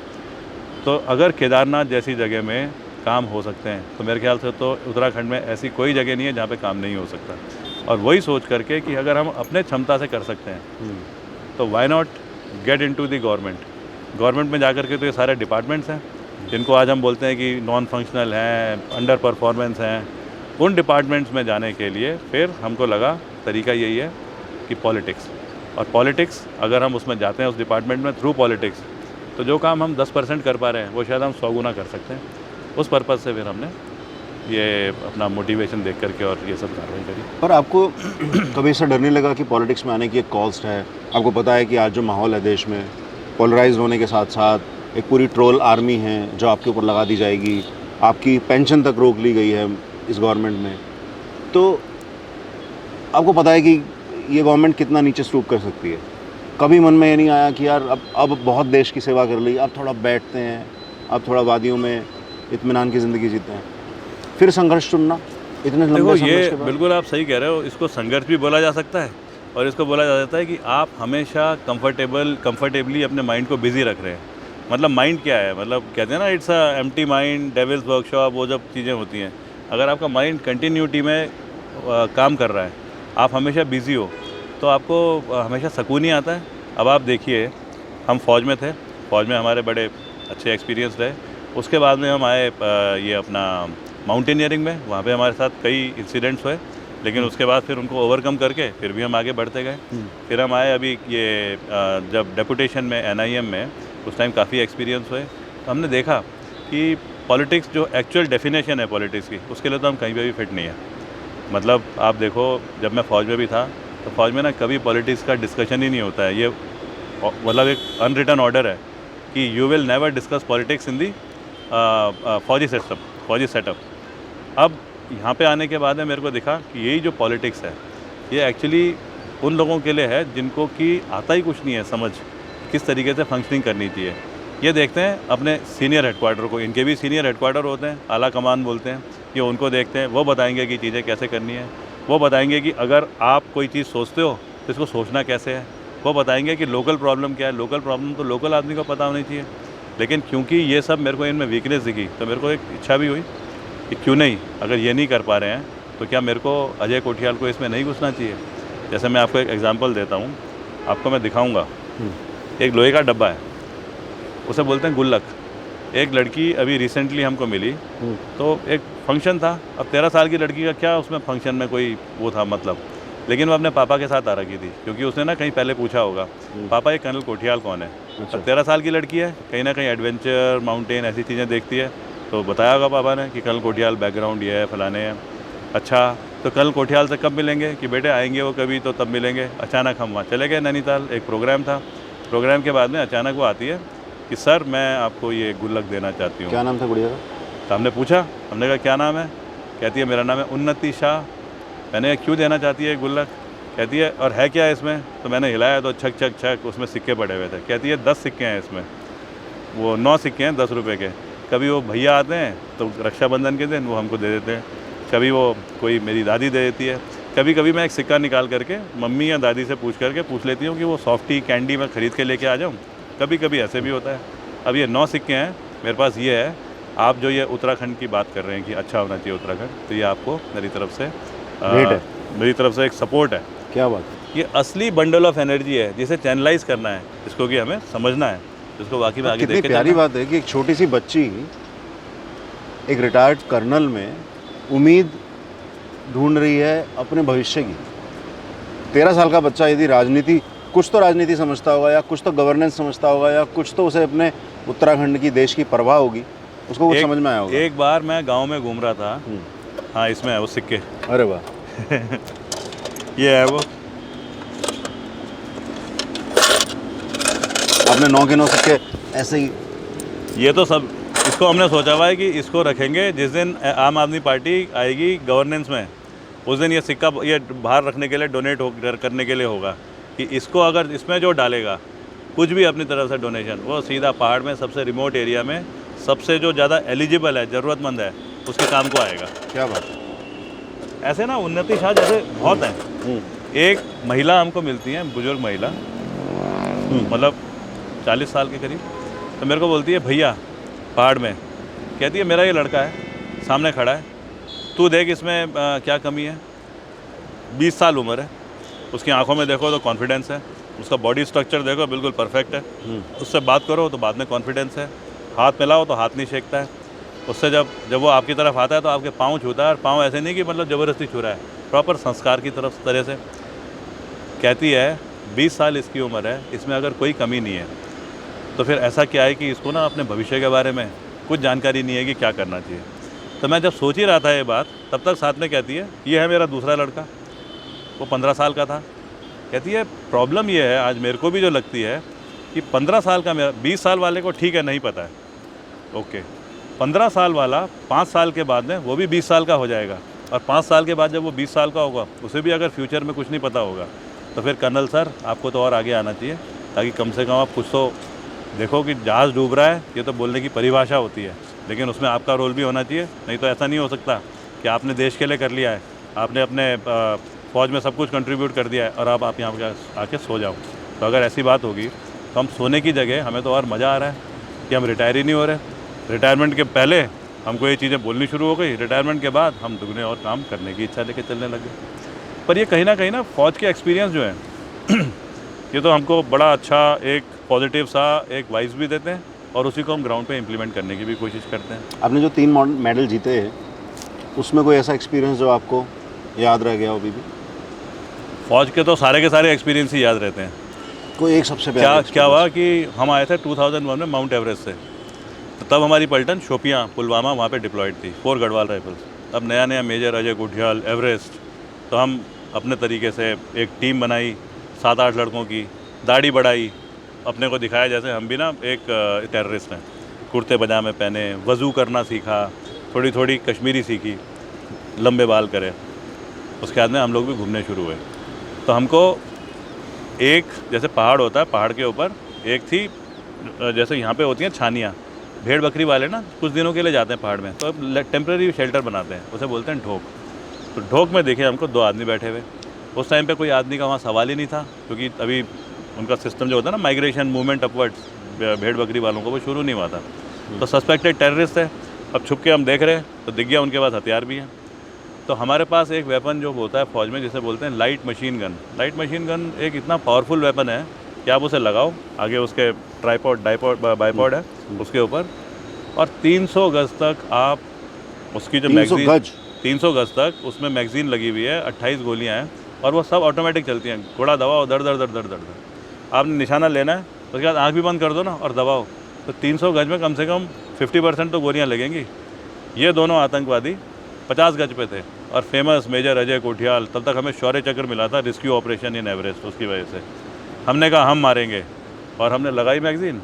तो अगर केदारनाथ जैसी जगह में काम हो सकते हैं, तो मेरे ख्याल से तो उत्तराखंड में ऐसी कोई जगह नहीं है जहाँ पे काम नहीं हो सकता। और वही सोच करके कि अगर हम अपने क्षमता से कर सकते हैं तो why not get into the government में जाकर के। तो ये सारे डिपार्टमेंट्स हैं जिनको आज हम बोलते हैं कि नॉन फंक्शनल हैं, अंडर परफॉर्मेंस हैं, उन डिपार्टमेंट्स में जाने के लिए फिर हमको लगा तरीका यही है कि पॉलिटिक्स। और पॉलिटिक्स अगर हम उसमें जाते हैं उस डिपार्टमेंट में थ्रू पॉलिटिक्स, तो जो काम हम 10% कर पा रहे हैं वो शायद हम 100 गुना कर सकते हैं। उस पर्पज़ से फिर हमने ये अपना मोटिवेशन देख करके और ये सब कार्रवाई करी। पर आपको कभी ऐसा डर नहीं लगा कि पॉलिटिक्स में आने की एक कॉस्ट है? आपको पता है कि आज जो माहौल है देश में, पोलराइज होने के साथ साथ एक पूरी ट्रोल आर्मी है जो आपके ऊपर लगा दी जाएगी, आपकी पेंशन तक रोक ली गई है इस गवर्नमेंट में। तो आपको पता है कि ये गवर्नमेंट कितना नीचे स्टूप कर सकती है। कभी मन में ये नहीं आया कि यार अब बहुत देश की सेवा कर ली, अब थोड़ा बैठते हैं, अब थोड़ा वादियों में इत्मीनान की ज़िंदगी जीते हैं, फिर संघर्ष चुनना इतने लंबे देखो संघर्ष ये के बाद? बिल्कुल आप सही कह रहे हो, इसको संघर्ष भी बोला जा सकता है और इसको बोला जाता है कि आप हमेशा कंफर्टेबली अपने माइंड को बिज़ी रख रहे हैं। मतलब माइंड क्या है, मतलब कहते हैं ना it's a empty mind, devils workshop, वो जब चीज़ें होती हैं, अगर आपका माइंड कंटिन्यूटी में काम कर रहा है, आप हमेशा बिज़ी हो, तो आपको हमेशा सुकून ही आता है। अब आप देखिए, हम फ़ौज में थे, फ़ौज में हमारे बड़े अच्छे एक्सपीरियंस रहे। उसके बाद में हम आए ये अपना माउंटेनियरिंग में, वहाँ पे हमारे साथ कई इंसिडेंट्स हुए, लेकिन उसके बाद फिर उनको ओवरकम करके फिर भी हम आगे बढ़ते गए। फिर हम आए अभी ये जब डेपुटेशन में NIM में, उस टाइम काफ़ी एक्सपीरियंस हुए, तो हमने देखा कि पॉलिटिक्स जो एक्चुअल डेफिनेशन है पॉलिटिक्स की, उसके लिए तो हम कहीं पे भी फिट नहीं है। मतलब आप देखो, जब मैं फ़ौज में भी था, तो फ़ौज में ना कभी पॉलिटिक्स का डिस्कशन ही नहीं होता है। ये मतलब एक अनरिटन ऑर्डर है कि you will never discuss politics in the फौजी सिस्टम, फौजी सेटअप। अब यहाँ पे आने के बाद में मेरे को दिखा कि यही जो पॉलिटिक्स है, ये एक्चुअली उन लोगों के लिए है जिनको कि आता ही कुछ नहीं है समझ, किस तरीके से फंक्शनिंग करनी चाहिए। ये देखते हैं अपने सीनियर हेडक्वार्टर को, इनके भी सीनियर हेडक्वार्टर होते हैं, आला कमान बोलते हैं, ये उनको देखते हैं, वो बताएंगे कि चीज़ें कैसे करनी है। वो बताएंगे कि अगर आप कोई चीज़ सोचते हो तो इसको सोचना कैसे है। वो बताएंगे कि लोकल प्रॉब्लम क्या है, लोकल प्रॉब्लम तो लोकल आदमी को पता होनी चाहिए। लेकिन क्योंकि ये सब मेरे को इनमें वीकनेस दिखी, तो मेरे को एक इच्छा भी हुई कि क्यों नहीं, अगर ये नहीं कर पा रहे हैं तो क्या मेरे को अजय कोठियाल को इसमें नहीं घुसना चाहिए। जैसे मैं आपको एक एग्जांपल देता हूँ, आपको मैं दिखाऊंगा। एक लोहे का डब्बा है, उसे बोलते हैं गुल्लक। एक लड़की अभी रिसेंटली हमको मिली, तो एक फंक्शन था। अब 13 साल की लड़की का क्या उसमें फंक्शन में कोई वो था मतलब, लेकिन वो अपने पापा के साथ आ रखी थी, क्योंकि उसने ना कहीं पहले पूछा होगा, पापा ये कर्नल कोठियाल कौन है। अब 13 साल की लड़की है, कहीं ना कहीं एडवेंचर, माउंटेन, ऐसी चीज़ें देखती है, तो बताया होगा पापा ने कि कर्नल कोठियाल बैकग्राउंड ये है, फलाने हैं। अच्छा, तो कर्नल कोठियाल से कब मिलेंगे, कि बेटे आएंगे वो कभी तो तब मिलेंगे। अचानक हम वहाँ चले गए नैनीताल, एक प्रोग्राम था। प्रोग्राम के बाद में अचानक वो आती है कि सर मैं आपको ये गुल्लक देना चाहती हूँ। क्या नाम था गुड़िया का? तो हमने पूछा, हमने कहा क्या नाम है। कहती है मेरा नाम है उन्नति शाह। मैंने कहा क्यों देना चाहती है गुल्लक। कहती है और है क्या इसमें। तो मैंने हिलाया तो छक छक छक उसमें सिक्के पड़े हुए थे। कहती है 10 सिक्के हैं इसमें, वो 9 सिक्के हैं 10 रुपये के। कभी वो भैया आते हैं तो रक्षाबंधन के दिन वो हमको दे देते हैं, कभी वो कोई मेरी दादी दे देती है। कभी कभी मैं एक सिक्का निकाल करके मम्मी या दादी से पूछ लेती हूँ कि वो सॉफ्टी कैंडी मैं ख़रीद के लेके आ जाऊँ। कभी कभी ऐसे भी होता है। अब ये 9 सिक्के हैं मेरे पास। ये है, आप जो ये उत्तराखंड की बात कर रहे हैं कि अच्छा होना चाहिए उत्तराखंड, तो ये आपको मेरी तरफ से मेरी तरफ से एक सपोर्ट है। क्या बात। ये असली बंडल ऑफ एनर्जी है जिसे चैनलाइज करना है, जिसको कि हमें समझना है, जिसको बाकी में आगे कितनी देख के प्यारी चलना है। बात है कि एक छोटी सी बच्ची एक रिटायर्ड कर्नल में उम्मीद ढूंढ रही है अपने भविष्य की। 13 साल का बच्चा यदि राजनीति, कुछ तो राजनीति समझता होगा, या कुछ तो गवर्नेंस समझता होगा, या कुछ तो उसे अपने उत्तराखंड की देश की परवाह होगी, उसको कुछ समझ में आया होगा। एक बार मैं गांव में घूम रहा था, हाँ इसमें है वो सिक्के। अरे वाह। ये है वो। आपने 9 के 9 सिक्के ऐसे ही। ये तो सब इसको हमने सोचा हुआ है कि इसको रखेंगे जिस दिन आम आदमी पार्टी आएगी गवर्नेंस में, उस दिन ये सिक्का ये बाहर रखने के लिए डोनेट करने के लिए होगा कि इसको अगर इसमें जो डालेगा कुछ भी अपनी तरफ से डोनेशन, वो सीधा पहाड़ में सबसे रिमोट एरिया में सबसे जो ज़्यादा एलिजिबल है, ज़रूरतमंद है, उसके काम को आएगा। क्या बात। ऐसे ना उन्नति शाह जैसे बहुत हैं। एक महिला हमको मिलती है, बुजुर्ग महिला, मतलब 40 साल के करीब, तो मेरे को बोलती है भैया पहाड़ में, कहती है मेरा ये लड़का है सामने खड़ा है, तू देख इसमें क्या कमी है। 20 साल उम्र है, उसकी आंखों में देखो तो कॉन्फिडेंस है, उसका बॉडी स्ट्रक्चर देखो बिल्कुल परफेक्ट है, उससे बात करो तो बात में कॉन्फिडेंस है, हाथ मिलाओ तो हाथ नहीं शेकता है, उससे जब वो आपकी तरफ आता है तो आपके पाँव छूता है, और पाँव ऐसे नहीं कि मतलब ज़बरदस्ती छू रहा है, प्रॉपर संस्कार की तरह से। कहती है 20 साल इसकी उम्र है, इसमें अगर कोई कमी नहीं है तो फिर ऐसा क्या है कि इसको ना अपने भविष्य के बारे में कुछ जानकारी नहीं है कि क्या करना चाहिए। तो मैं जब सोच ही रहा था ये बात, तब तक साथ में कहती है ये है मेरा दूसरा लड़का, वो 15 साल का था। कहती है प्रॉब्लम ये है आज मेरे को भी जो लगती है कि 15 साल का मेरा, 20 साल वाले को ठीक है नहीं पता है, ओके, 15 साल वाला 5 साल के बाद में वो भी 20 साल का हो जाएगा, और 5 साल के बाद जब वो 20 साल का होगा उसे भी अगर फ्यूचर में कुछ नहीं पता होगा, तो फिर कर्नल सर आपको तो और आगे आना चाहिए, ताकि कम से कम आप कुछ तो देखो कि जहाज़ डूब रहा है, ये तो बोलने की परिभाषा होती है, लेकिन उसमें आपका रोल भी होना चाहिए। नहीं तो ऐसा नहीं हो सकता कि आपने देश के लिए कर लिया है, आपने अपने फ़ौज में सब कुछ कंट्रीब्यूट कर दिया है और अब आप यहाँ पे आके सो जाओ। तो अगर ऐसी बात होगी तो हम सोने की जगह हमें तो और मज़ा आ रहा है कि हम रिटायर ही नहीं हो रहे। रिटायरमेंट के पहले हमको ये चीज़ें बोलनी शुरू हो गई, रिटायरमेंट के बाद हम दुगने और काम करने की इच्छा लेके चलने लगे। पर ये कहीं ना फ़ौज के एक्सपीरियंस जो है ये तो हमको बड़ा अच्छा एक पॉजिटिव सा एक वाइब्स भी देते हैं और उसी को हम ग्राउंड पे इम्प्लीमेंट करने की भी कोशिश करते हैं। आपने जो 3 मेडल जीते हैं उसमें कोई ऐसा एक्सपीरियंस जो आपको याद रह गया हो अभी भी? फ़ौज के तो सारे के सारे एक्सपीरियंस ही याद रहते हैं। कोई एक सबसे प्यारा क्या हुआ कि हम आए थे 2001 में माउंट एवरेस्ट से, तो तब हमारी पलटन शोपियाँ पुलवामा वहाँ पे डिप्लॉयड थी, 4 गढ़वाल राइफल्स। अब नया नया मेजर अजय गुठियाल एवरेस्ट, तो हम अपने तरीके से एक टीम बनाई 7-8 लड़कों की, दाढ़ी बढ़ाई, अपने को दिखाया जैसे हम भी ना एक टेररिस्ट हैं। कुर्ते पजामे पहने, वज़ू करना सीखा, थोड़ी थोड़ी कश्मीरी सीखी, लंबे बाल करे। उसके बाद में हम लोग भी घूमने शुरू हुए। तो हमको एक जैसे पहाड़ होता है, पहाड़ के ऊपर एक थी जैसे यहाँ पे होती हैं छानियाँ, भेड़ बकरी वाले ना कुछ दिनों के लिए जाते हैं पहाड़ में, तो अब टेम्प्रेरी शेल्टर बनाते हैं, उसे बोलते हैं ढोक। तो ढोक में देखे हमको 2 आदमी बैठे हुए। उस टाइम पे कोई आदमी का वहाँ सवाल ही नहीं था, क्योंकि अभी उनका सिस्टम जो होता है ना माइग्रेशन मूवमेंट अपवर्ड्स, भेड़ बकरी वालों को वो शुरू नहीं हुआ था। तो सस्पेक्टेड टेररिस्ट है। अब छुप के हम देख रहे हैं तो दिख गया उनके पास हथियार भी है। तो हमारे पास एक वेपन जो होता है फ़ौज में जिसे बोलते हैं light machine gun. Light machine gun एक इतना पावरफुल वेपन है कि आप उसे लगाओ, आगे उसके ट्राईपॉड बाईपॉड है उसके ऊपर, और 300 गज तक आप उसकी जो मैगजीन 300 गज तक उसमें मैगजीन लगी हुई है, 28 गोलियां हैं और वो सब ऑटोमेटिक चलती हैं। घोड़ा दबाओ, दर दर दर दर दर दर आपने निशाना लेना है, उसके बाद आँख भी बंद कर दो ना और दबाओ, तो 300 गज में कम से कम 50% तो गोलियाँ लगेंगी। ये दोनों आतंकवादी 50 गज पे थे और फेमस मेजर अजय कोठियाल, तब तक हमें शौर्य चक्र मिला था रेस्क्यू ऑपरेशन इन एवरेस्ट। उसकी वजह से हमने कहा हम मारेंगे और हमने लगाई मैगजीन,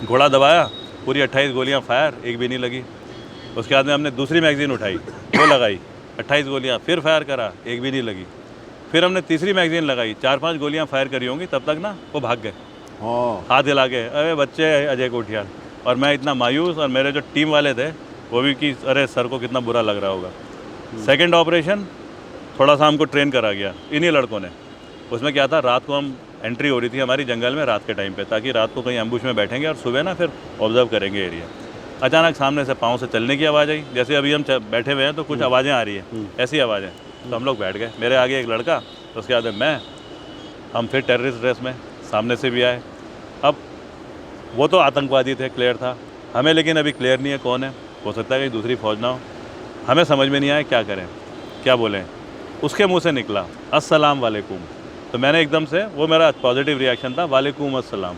घोड़ा दबाया, पूरी 28 गोलियां फायर, एक भी नहीं लगी। उसके बाद में हमने दूसरी मैगजीन उठाई, वो लगाई, 28 गोलियां, फिर फायर करा, एक भी नहीं लगी। फिर हमने तीसरी मैगजीन लगाई, 4-5 गोलियां फायर करी होंगी, तब तक ना वो भाग गए, हाथ हिला के, अरे बच्चे अजय कोठियाल। और मैं इतना मायूस, और मेरे जो टीम वाले थे वो भी कि अरे सर को कितना बुरा लग रहा होगा। सेकंड ऑपरेशन थोड़ा सा हमको ट्रेन करा गया इन्हीं लड़कों ने। उसमें क्या था, रात को हम एंट्री हो रही थी हमारी जंगल में रात के टाइम पे, ताकि रात को कहीं एम्बुश में बैठेंगे और सुबह ना फिर ऑब्जर्व करेंगे एरिया। अचानक सामने से पाँव से चलने की आवाज़ आई, जैसे अभी हम बैठे हुए हैं तो कुछ आवाज़ें आ रही है, ऐसी आवाज़ें। तो हम लोग बैठ गए, मेरे आगे एक लड़का, उसके बाद मैं, हम फिर टेररिस्ट ड्रेस में, सामने से भी आए। अब वो तो आतंकवादी थे, क्लियर था हमें, लेकिन अभी क्लियर नहीं है कौन है, हो सकता है कि दूसरी फौज ना हो। हमें समझ में नहीं आया क्या करें, क्या बोलें। उसके मुंह से निकला अस्सलाम वालेकुम, तो मैंने एकदम से, वो मेरा पॉजिटिव रिएक्शन था, वालेकुम अस्सलाम।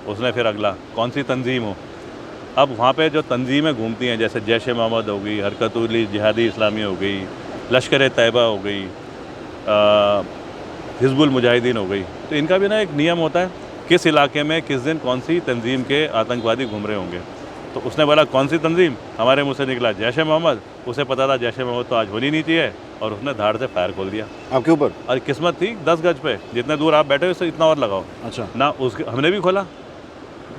उसने फिर अगला, कौन सी तंजीम हो। अब वहाँ पे जो तंजीमें घूमती हैं, जैसे जैश ए मोहम्मद हो गई, हरकत-उल जिहादी इस्लामी हो गई, लश्कर ए तैयबा हो गई, हिज़्बुल मुजाहिदीन हो गई, तो इनका भी ना एक नियम होता है किस इलाके में किस दिन कौन सी तंजीम के आतंकवादी घूम रहे होंगे। तो उसने बोला कौन सी तंजीम, हमारे मुंह से निकला जैश ए मोहम्मद। उसे पता था जैश ए मोहम्मद तो आज होनी नहीं चाहिए, और उसने धाड़ से फायर खोल दिया आपके ऊपर। और किस्मत थी 10 गज पे, जितने दूर आप बैठे उससे इतना और लगाओ। अच्छा। ना उसके, हमने भी खोला,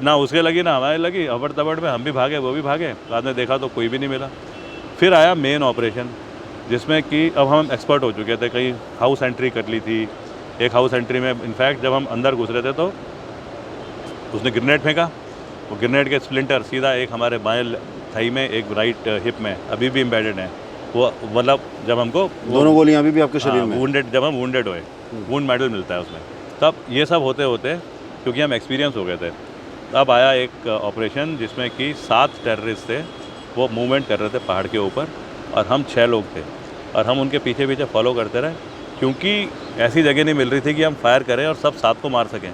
ना उसके लगी ना हमारे लगी, अबड़ तबड़ में हम भी भागे, वो भी भागे। बाद में देखा तो कोई भी नहीं मिला। फिर आया मेन ऑपरेशन, जिसमें कि अब हम एक्सपर्ट हो चुके थे, कहीं हाउस एंट्री कर ली थी। एक हाउस एंट्री में इनफैक्ट जब हम अंदर घुस रहे थे तो उसने ग्रेनेड फेंका, वो ग्रेनेड के स्प्लिंटर सीधा एक हमारे बाएं थाई में, एक राइट हिप में अभी भी एम्बेडेड है। वो मतलब जब हमको दोनों गोलियां अभी भी आपके शरीर में, वुंडेड, जब हम वुंडेड हुए, वुंड मेडल मिलता है उसमें। तब ये सब होते होते, क्योंकि हम एक्सपीरियंस हो गए थे, तब आया एक ऑपरेशन जिसमें कि 7 टेररिस्ट थे, वो मूवमेंट कर रहे थे पहाड़ के ऊपर, और हम 6 लोग थे, और हम उनके पीछे पीछे फॉलो करते रहे, क्योंकि ऐसी जगह नहीं मिल रही थी कि हम फायर करें और सब 7 को मार सकें,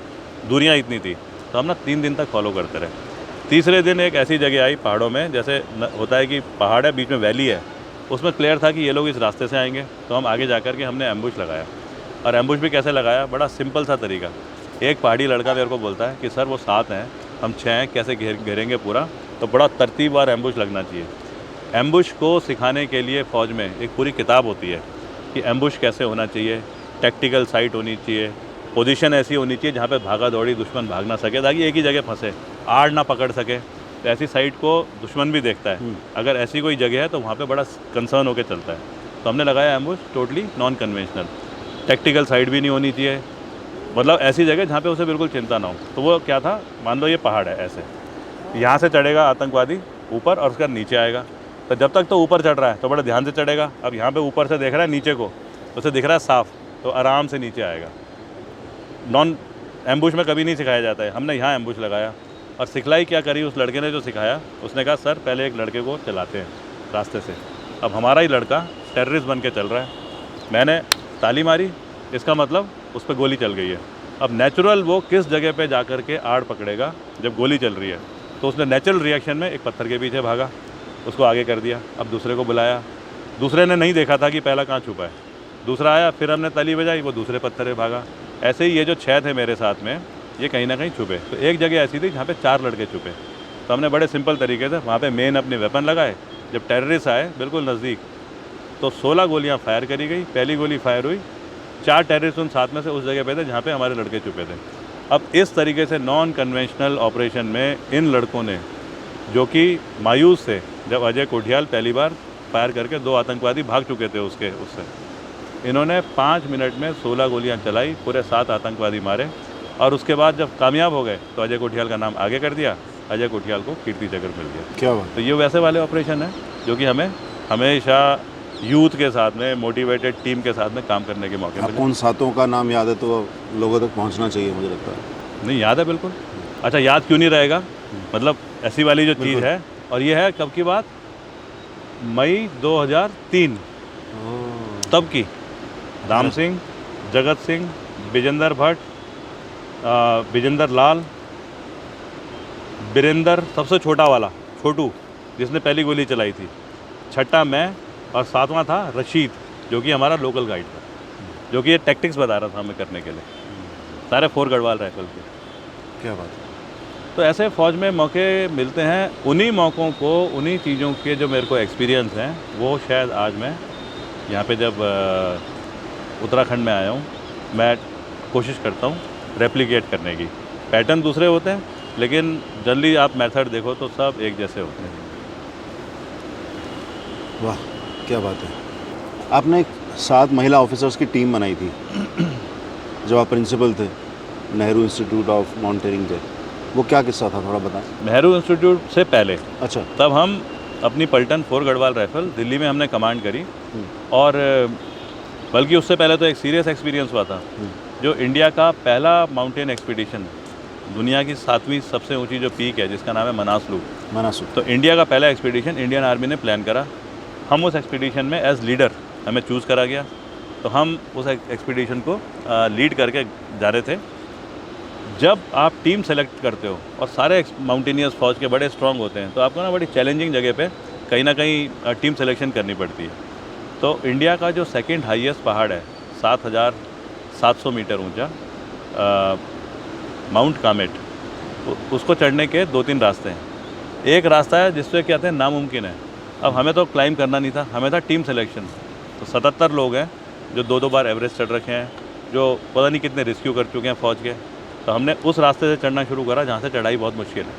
दूरियाँ इतनी थी। तो हम ना 3 दिन तक फॉलो करते रहे। तीसरे दिन एक ऐसी जगह आई पहाड़ों में, जैसे होता है कि पहाड़ है, बीच में वैली है, उसमें क्लियर था कि ये लोग इस रास्ते से आएंगे। तो हम आगे जा कर के हमने एम्बुश लगाया, और एम्बुश भी कैसे लगाया, बड़ा सिंपल सा तरीका। एक पहाड़ी लड़का मेरे को बोलता है कि सर वो 7 हैं, हम 6 हैं, कैसे घेरेंगे पूरा। तो बड़ा तरतीबवार एम्बुश लगना चाहिए। एम्बुश को सिखाने के लिए फ़ौज में एक पूरी किताब होती है कि एम्बुश कैसे होना चाहिए, टैक्टिकल साइट होनी चाहिए, पोजीशन ऐसी होनी चाहिए जहाँ पे भागा दौड़ी दुश्मन भाग ना सके, ताकि एक ही जगह फंसे, आड़ ना पकड़ सके। तो ऐसी साइट को दुश्मन भी देखता है, अगर ऐसी कोई जगह है तो वहाँ पे बड़ा कंसर्न होकर चलता है। तो हमने लगाया ambush totally non conventional, tactical side भी नहीं होनी चाहिए, मतलब ऐसी जगह जहाँ पे उसे बिल्कुल चिंता ना हो। तो वो क्या था, मान लो ये पहाड़ है ऐसे, यहाँ से चढ़ेगा आतंकवादी ऊपर और उसका नीचे आएगा, तो जब तक तो ऊपर चढ़ रहा है तो बड़ा ध्यान से चढ़ेगा। अब यहाँ पे ऊपर से देख रहा है नीचे को, उसे दिख रहा है साफ, तो आराम से नीचे आएगा। नॉन एम्बुश में कभी नहीं सिखाया जाता है, हमने यहाँ एम्बुश लगाया। और सिखलाई क्या करी उस लड़के ने जो सिखाया, उसने कहा सर पहले एक लड़के को चलाते हैं रास्ते से। अब हमारा ही लड़का टेररिस्ट बन के चल रहा है, मैंने ताली मारी, इसका मतलब उस पर गोली चल गई है। अब नेचुरल वो किस जगह पे जा कर के आड़ पकड़ेगा जब गोली चल रही है, तो उसने नेचुरल रिएक्शन में एक पत्थर के पीछे भागा, उसको आगे कर दिया। अब दूसरे को बुलाया, दूसरे ने नहीं देखा था कि पहला कहाँ छुपा है, दूसरा आया, फिर हमने ताली बजाई, वो दूसरे पत्थर पे भागा। ऐसे ही ये जो 6 थे मेरे साथ में, ये कहीं ना कहीं छुपे। तो एक जगह ऐसी थी जहाँ पे 4 लड़के छुपे, तो हमने बड़े सिंपल तरीके से वहाँ पे मेन अपने वेपन लगाए। जब टेररिस्ट आए बिल्कुल नज़दीक, तो 16 गोलियाँ फायर करी गई। पहली गोली फायर हुई, 4 टेररिस्ट उन साथ में से उस जगह पे थे जहाँ पे हमारे लड़के छुपे थे। अब इस तरीके से नॉन कन्वेंशनल ऑपरेशन में इन लड़कों ने, जो कि मायूस थे जब अजय कोठियाल पहली बार फायर करके 2 आतंकवादी भाग चुके थे उससे, इन्होंने 5 मिनट में 16 गोलियां चलाई, पूरे 7 आतंकवादी मारे। और उसके बाद जब कामयाब हो गए तो अजय कोठियाल का नाम आगे कर दिया, अजय कोठियाल को कीर्ति चक्र मिल गया। क्या बात। तो ये वैसे वाले ऑपरेशन है जो कि हमें हमेशा यूथ के साथ में, मोटिवेटेड टीम के साथ में काम करने के मौके मिले। आपको उन सातों का नाम याद है तो लोगों तक पहुंचना चाहिए, मुझे लगता है। नहीं, याद है बिल्कुल। अच्छा, याद क्यों नहीं रहेगा, मतलब ऐसी वाली जो चीज़ है। और ये है कब की बात, मई 2003 तब की। राम सिंह, जगत सिंह, विजेंद्र भट्ट, विजेंद्र लाल, बीरेंद्र, सबसे छोटा वाला छोटू जिसने पहली गोली चलाई थी, छठा मैं, और 7वां था रशीद जो कि हमारा लोकल गाइड था, जो कि ये टैक्टिक्स बता रहा था हमें करने के लिए, सारे 4 गढ़वाल राइफल के। क्या बात है। तो ऐसे फ़ौज में मौके मिलते हैं, उन्हीं मौक़ों को, उन्हीं चीज़ों के जो मेरे को एक्सपीरियंस हैं, वो शायद आज मैं यहाँ पे जब उत्तराखंड में आया हूँ, मैं कोशिश करता हूँ रेप्लिकेट करने की। पैटर्न दूसरे होते हैं, लेकिन जनरली आप मेथड देखो तो सब एक जैसे होते हैं। वाह, क्या बात है। आपने एक 7 महिला ऑफिसर्स की टीम बनाई थी जब आप प्रिंसिपल थे नेहरू इंस्टीट्यूट ऑफ माउंटेनिंग थे, वो क्या किस्सा था, थोड़ा बताएं। नेहरू इंस्टीट्यूट से पहले, अच्छा, तब हम अपनी पलटन 4 गढ़वाल राइफल दिल्ली में हमने कमांड करी, और बल्कि उससे पहले तो एक सीरियस एक्सपीरियंस हुआ था। जो इंडिया का पहला माउंटेन एक्सपीडिशन, दुनिया की 7वीं सबसे ऊंची जो पीक है जिसका नाम है मनासलू, तो इंडिया का पहला एक्सपीडिशन इंडियन आर्मी ने प्लान करा। हम उस एक्सपीडिशन में एज लीडर हमें चूज़ करा गया, तो हम उस एक्सपीडिशन को लीड करके जा रहे थे। जब आप टीम सेलेक्ट करते हो और सारे माउंटेनियर्स फौज के बड़े स्ट्रांग होते हैं, तो आपको ना बड़ी चैलेंजिंग जगह पे कहीं ना कहीं टीम सिलेक्शन करनी पड़ती है। तो इंडिया का जो सेकंड हाईएस्ट पहाड़ है, 7,700 मीटर ऊंचा, माउंट कामेट, उसको चढ़ने के 2-3 रास्ते हैं। एक रास्ता है जिससे कहते हैं नामुमकिन है। अब हमें तो क्लाइंब करना नहीं था, हमें था टीम सिलेक्शन। तो 77 लोग हैं जो 2-2 बार एवरेस्ट चढ़ रखे हैं, जो पता नहीं कितने रेस्क्यू कर चुके हैं फ़ौज के। तो हमने उस रास्ते से चढ़ना शुरू करा जहाँ से चढ़ाई बहुत मुश्किल है,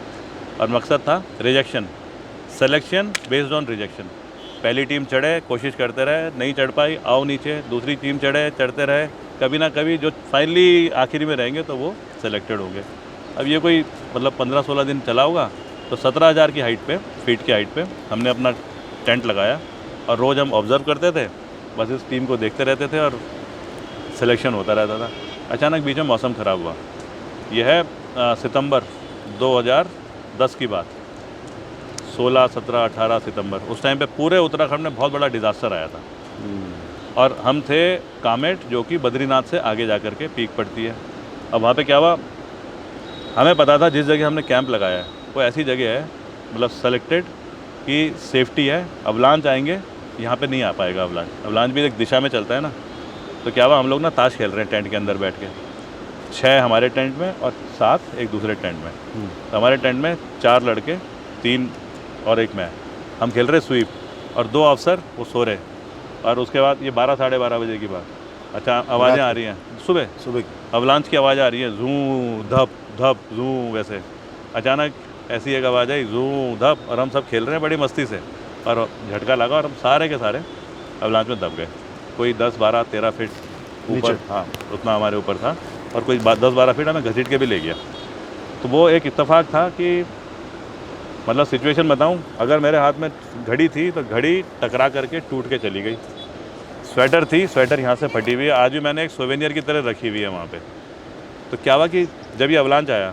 और मकसद था rejection, selection based on rejection. पहली टीम चढ़े, कोशिश करते रहे, नहीं चढ़ पाई, आओ नीचे, दूसरी टीम चढ़े, चढ़ते रहे, कभी ना कभी जो फाइनली आखिरी में रहेंगे तो वो सिलेक्टेड होंगे। अब ये कोई मतलब 15-16 दिन चला होगा। तो 17,000 की हाइट पे, फीट की हाइट पे हमने अपना टेंट लगाया, और रोज़ हम ऑब्ज़र्व करते थे, बस इस टीम को देखते रहते थे और सिलेक्शन होता रहता था। अचानक बीच में मौसम ख़राब हुआ। यह है सितंबर 2010 की बात, 16, 17, 18 सितंबर। उस टाइम पे पूरे उत्तराखंड में बहुत बड़ा डिज़ास्टर आया था, और हम थे कामेट, जो कि बद्रीनाथ से आगे जा कर के पीक पड़ती है। अब वहाँ पे क्या हुआ, हमें पता था जिस जगह हमने कैंप लगाया है वो ऐसी जगह है, मतलब सेलेक्टेड कि सेफ्टी है, अवलांच आएंगे, यहाँ पे नहीं आ पाएगा अवलांच भी एक दिशा में चलता है ना। तो क्या हुआ, हम लोग ना ताश खेल रहे हैं टेंट के अंदर बैठ के, 6 हमारे टेंट में और 7 एक दूसरे टेंट में। तो हमारे टेंट में 4 लड़के, 3 और 1 मैं, हम खेल रहे स्वीप, और 2 अफसर वो सो रहे। और उसके बाद ये 12, साढ़े 12 बजे की बात, अच्छा आवाज़ें आ रही हैं, सुबह अवलांच की आवाज़ आ रही है, जूं धप धप जूं, वैसे अचानक ऐसी एक आवाज़ आई, जूं धप, और हम सब खेल रहे हैं बड़ी मस्ती से, और झटका लगा और हम सारे के सारे अवलांच में दब गए। कोई 10-12-13 फीट ऊपर, नीचे? हाँ उतना हमारे ऊपर था, और कोई 10-12 फीट हमें घसीट के भी ले गया। तो वो एक इत्तेफाक था कि मतलब सिचुएशन बताऊं, अगर मेरे हाथ में घड़ी थी तो घड़ी टकरा करके टूट के चली गई। स्वेटर थी, स्वेटर यहाँ से फटी हुई है, आज भी मैंने एक सोवेनियर की तरह रखी हुई है वहाँ पे। तो क्या हुआ कि जब ये अवलांच आया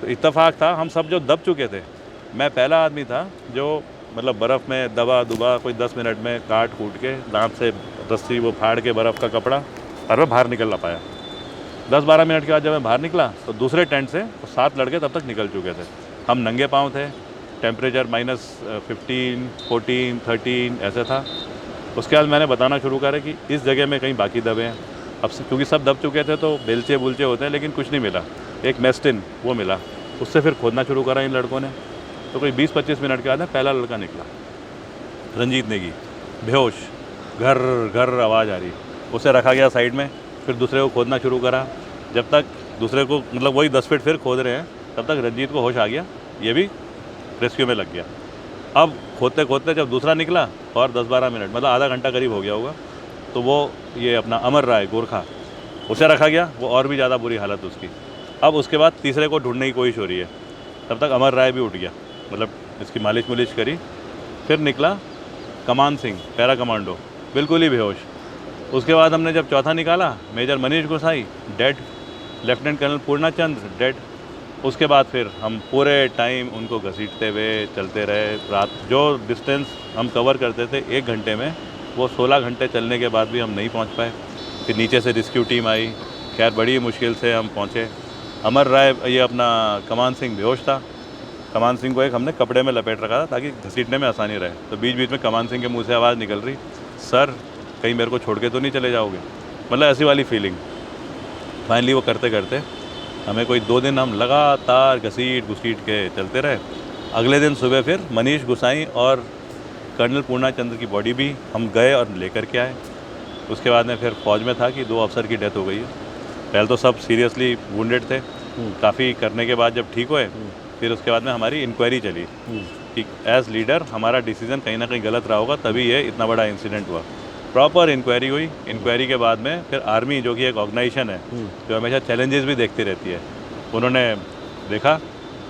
तो इत्तेफाक था, हम सब जो दब चुके थे, मैं पहला आदमी था जो मतलब बर्फ़ में दबा दुबा कोई 10 मिनट में काट कूट के दांत से रस्सी वो फाड़ के बर्फ़ का कपड़ा, और मैं बाहर निकल ना पाया। 10-12 मिनट के बाद जब मैं बाहर निकला तो दूसरे टेंट से 7 लड़के तब तक निकल चुके थे। हम नंगे पाँव थे, टेम्परेचर -15, 14, 13 ऐसे था। उसके बाद मैंने बताना शुरू करा कि इस जगह में कहीं बाकी दबे हैं। अब क्योंकि सब दब चुके थे तो बेलचे बुलचे होते हैं, लेकिन कुछ नहीं मिला। एक मेस्टिन वो मिला, उससे फिर खोदना शुरू करा इन लड़कों ने। तो कोई 20-25 मिनट के बाद पहला लड़का निकला, रंजीत नेगी, बेहोश, घर घर आवाज़ आ रही। उसे रखा गया साइड में, फिर दूसरे को खोदना शुरू करा। जब तक दूसरे को मतलब वही 10 फीट फिर खोद रहे हैं, तब तक रंजीत को होश आ गया, ये भी रेस्क्यू में लग गया। अब खोदते खोदते जब दूसरा निकला और 10-12 मिनट मतलब आधा घंटा करीब हो गया होगा, तो वो ये अपना अमर राय गोरखा, उसे रखा गया, वो और भी ज़्यादा बुरी हालत उसकी। अब उसके बाद तीसरे को ढूंढने की कोशिश हो रही है, तब तक अमर राय भी उठ गया, मतलब इसकी मालिश मुलिश करी। फिर निकला कमान सिंह, पैरा कमांडो, बिल्कुल ही बेहोश। उसके बाद हमने जब चौथा निकाला, मेजर मनीष गोसाई डेड, लेफ्टिनेंट कर्नल पूर्णाचंद्र डेड। उसके बाद फिर हम पूरे टाइम उनको घसीटते हुए चलते रहे। रात जो डिस्टेंस हम कवर करते थे 1 घंटे में, वो 16 घंटे चलने के बाद भी हम नहीं पहुंच पाए। फिर नीचे से रेस्क्यू टीम आई, खैर बड़ी मुश्किल से हम पहुंचे। अमर राय ये अपना कमान सिंह बेहोश था, कमान सिंह को एक हमने कपड़े में लपेट रखा था ताकि घसीटने में आसानी रहे। तो बीच बीच में कमान सिंह के मुंह से आवाज़ निकल रही, सर कहीं मेरे को छोड़ के तो नहीं चले जाओगे, मतलब ऐसी वाली फीलिंग। फाइनली वो करते करते हमें कोई 2 दिन हम लगातार घसीट घुसीट के चलते रहे। अगले दिन सुबह फिर मनीष गुसाई और कर्नल पूर्णाचंद्र की बॉडी भी हम गए और लेकर के आए। उसके बाद में फिर फौज में था कि 2 अफसर की डेथ हो गई है। पहले तो सब सीरियसली वुंडेड थे, काफ़ी करने के बाद जब ठीक हुए, फिर उसके बाद में हमारी इंक्वायरी चली कि एज़ लीडर हमारा डिसीज़न कहीं ना कहीं गलत रहा होगा, तभी ये इतना बड़ा इंसिडेंट हुआ। प्रॉपर इंक्वायरी हुई। इंक्वायरी के बाद में फिर आर्मी, जो कि एक ऑर्गेनाइजेशन है जो हमेशा चैलेंजेस भी देखती रहती है, उन्होंने देखा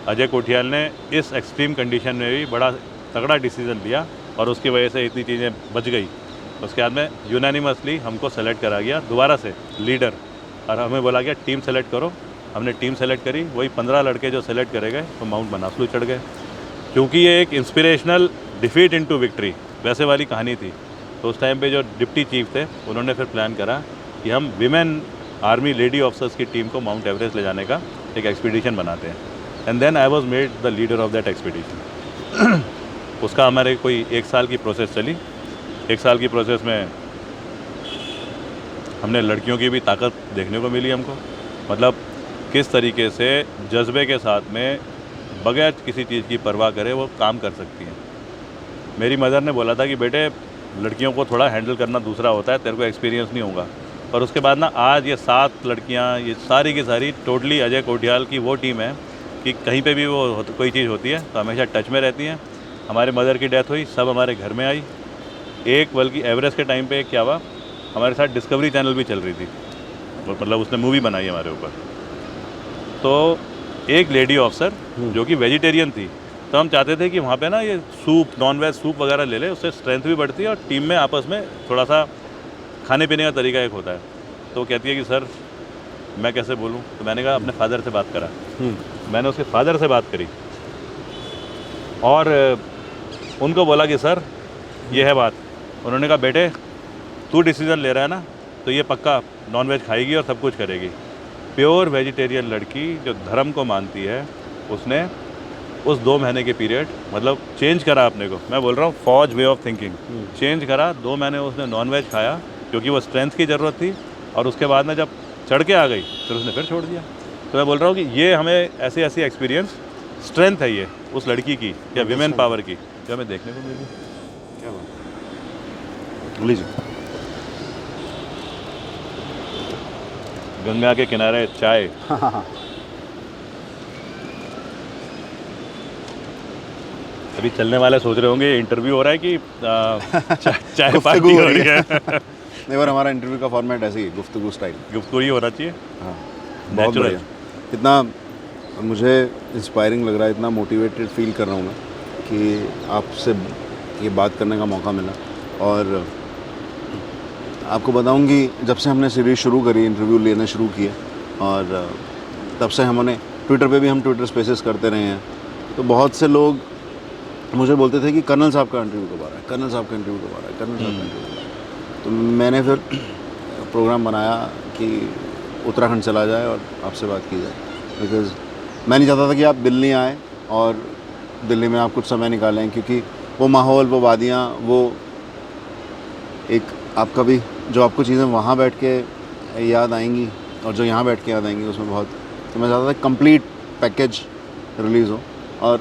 अजय कोठियाल ने इस एक्सट्रीम कंडीशन में भी बड़ा तगड़ा डिसीज़न लिया और उसकी वजह से इतनी चीज़ें बच गई। उसके बाद में यूनानिमसली हमको सेलेक्ट करा गया दोबारा से लीडर, और हमें बोला गया टीम सेलेक्ट करो। हमने टीम सेलेक्ट करी, वही 15 लड़के जो सेलेक्ट करे गए वो माउंट बनासलू चढ़ गए। क्योंकि ये एक इंस्पिरेशनल डिफीट इनटू विक्ट्री वैसे वाली कहानी थी, तो उस टाइम पे जो डिप्टी चीफ थे उन्होंने फिर प्लान करा कि हम विमेन आर्मी लेडी ऑफिसर्स की टीम को माउंट एवरेस्ट ले जाने का एक एक्सपीडिशन बनाते हैं। And then I was made the leader of that expedition. उसका हमारे कोई 1 साल की प्रोसेस चली। 1 साल की प्रोसेस में हमने लड़कियों की भी ताकत देखने को मिली हमको, मतलब किस तरीके से जज्बे के साथ में बगैर किसी चीज़ की परवाह करे वो काम कर सकती हैं। मेरी मदर ने बोला था कि बेटे लड़कियों को थोड़ा हैंडल करना दूसरा होता है, तेरे को एक्सपीरियंस नहीं होगा। और उसके बाद ना आज ये 7 लड़कियां, ये सारी की सारी टोटली अजय कोठियाल की वो टीम है कि कहीं पे भी वो कोई चीज़ होती है तो हमेशा टच में रहती हैं। हमारे मदर की डेथ हुई, सब हमारे घर में आई। एक बल्कि एवरेस्ट के टाइम पे क्या हुआ, हमारे साथ डिस्कवरी चैनल भी चल रही थी, मतलब उसने मूवी बनाई हमारे ऊपर। तो एक लेडी ऑफिसर जो कि वेजिटेरियन थी, तो हम चाहते थे कि वहाँ पे ना ये सूप, नॉन-वेज सूप वगैरह ले ले, उससे स्ट्रेंथ भी बढ़ती है और टीम में आपस में थोड़ा सा खाने पीने का तरीका एक होता है। तो वो कहती है कि सर मैं कैसे बोलूँ, तो मैंने कहा अपने फादर से बात करा। मैंने उसके फादर से बात करी और उनको बोला कि सर ये है बात। उन्होंने कहा बेटे तू डिसीज़न ले रहा है ना, तो ये पक्का नॉन-वेज खाएगी और सब कुछ करेगी। प्योर वेजिटेरियन लड़की जो धर्म को मानती है, उसने उस 2 महीने के पीरियड मतलब चेंज करा अपने को। मैं बोल रहा हूँ फौज वे ऑफ थिंकिंग चेंज करा। 2 महीने उसने नॉन-वेज खाया क्योंकि वो स्ट्रेंथ की ज़रूरत थी, और उसके बाद में जब चढ़ के आ गई फिर उसने फिर छोड़ दिया। तो मैं बोल रहा हूँ कि ये हमें ऐसी ऐसी एक्सपीरियंस, स्ट्रेंथ है ये उस लड़की की या विमेन पावर की, जो हमें देखने को मिली। क्या बात, लीजिए। गंगा के किनारे चाय, अभी चलने वाले सोच रहे होंगे इंटरव्यू हो रहा है कि चाय गुफ्तगू पार्टी हो हो रही रही है। है। नहीं पर हमारा इंटरव्यू का फॉर्मेट ऐसे ही गुफ्तगू स्टाइल। गुफ्तगू ही होना चाहिए। हाँ बहुत Natural। बढ़िया। इतना मुझे इंस्पायरिंग लग रहा है, इतना मोटिवेटेड फील कर रहा हूँ मैं कि आपसे ये बात करने का मौका मिला। और आपको बताऊँ कि जब से हमने सीरीज़ शुरू करी, इंटरव्यू लेने शुरू किए, और तब से हमने ट्विटर पे भी हम ट्विटर स्पेसेस करते रहे हैं, तो बहुत से लोग मुझे बोलते थे कि कर्नल साहब का इंटरव्यू कब आ रहा है, कर्नल साहब का इंटरव्यू कब आ रहा है, कर्नल साहब का इंटरव्यू कब आ रहा है। तो मैंने फिर प्रोग्राम बनाया कि उत्तराखंड चला जाए और आपसे बात की जाए, बिकॉज़ मैं नहीं चाहता था कि आप दिल्ली आएँ और दिल्ली में आप कुछ समय निकालें, क्योंकि वो माहौल, वो वादियाँ, वो एक आपका भी जो आपको चीज़ें वहाँ बैठ के याद आएंगी और जो यहाँ बैठ के याद आएंगी, उसमें बहुत, तो मैं चाहता था कंप्लीट पैकेज रिलीज़ हो। और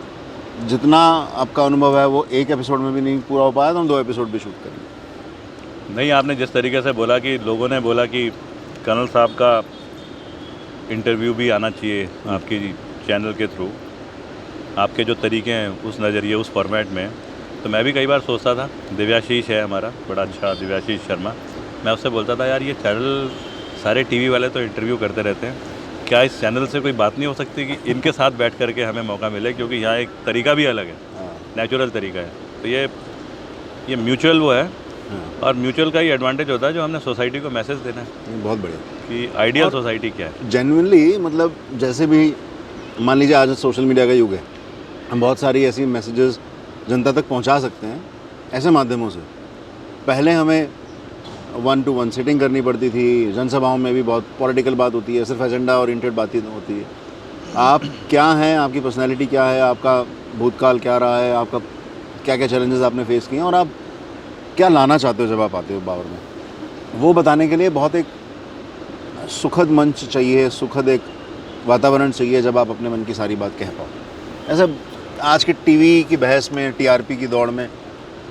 जितना आपका अनुभव है वो एक एपिसोड में भी नहीं पूरा हो पाया, तो हम 2 एपिसोड भी शूट करेंगे। नहीं, आपने जिस तरीके से बोला कि लोगों ने बोला कि कर्नल साहब का इंटरव्यू भी आना चाहिए आपकी चैनल के थ्रू, आपके जो तरीके हैं उस नज़रिए, उस फॉर्मेट में, तो मैं भी कई बार सोचता था। दिव्याशीष है हमारा बड़ा अच्छा, दिव्याशीष शर्मा, मैं उससे बोलता था यार ये चैनल सारे टीवी वाले तो इंटरव्यू करते रहते हैं, क्या इस चैनल से कोई बात नहीं हो सकती कि इनके साथ बैठ करके हमें मौका मिले, क्योंकि यहाँ एक तरीका भी अलग है, नेचुरल तरीका है। तो ये म्यूचुअल वो है, और म्यूचुअल का ही एडवांटेज होता है जो हमने सोसाइटी को मैसेज देना है ये बहुत बढ़िया कि आइडियल सोसाइटी क्या है। जेन्युइनली, मतलब जैसे भी मान लीजिए आज सोशल मीडिया का युग है, हम बहुत सारी ऐसी मैसेजेस जनता तक पहुंचा सकते हैं ऐसे माध्यमों से। पहले हमें 1-to-1 सिटिंग करनी पड़ती थी, जनसभाओं में भी बहुत पॉलिटिकल बात होती है, सिर्फ एजेंडा ओरिएंटेड बातें होती है। आप क्या हैं, आपकी पर्सनैलिटी क्या है, आपका भूतकाल क्या रहा है, आपका क्या क्या चैलेंजेस आपने फेस किए हैं, और आप क्या लाना चाहते हो जब आप आते हो पावर में, वो बताने के लिए बहुत एक सुखद मंच चाहिए, सुखद एक वातावरण चाहिए जब आप अपने मन की सारी बात कह पाओ। ऐसा आज के टीवी की बहस में, टीआरपी की दौड़ में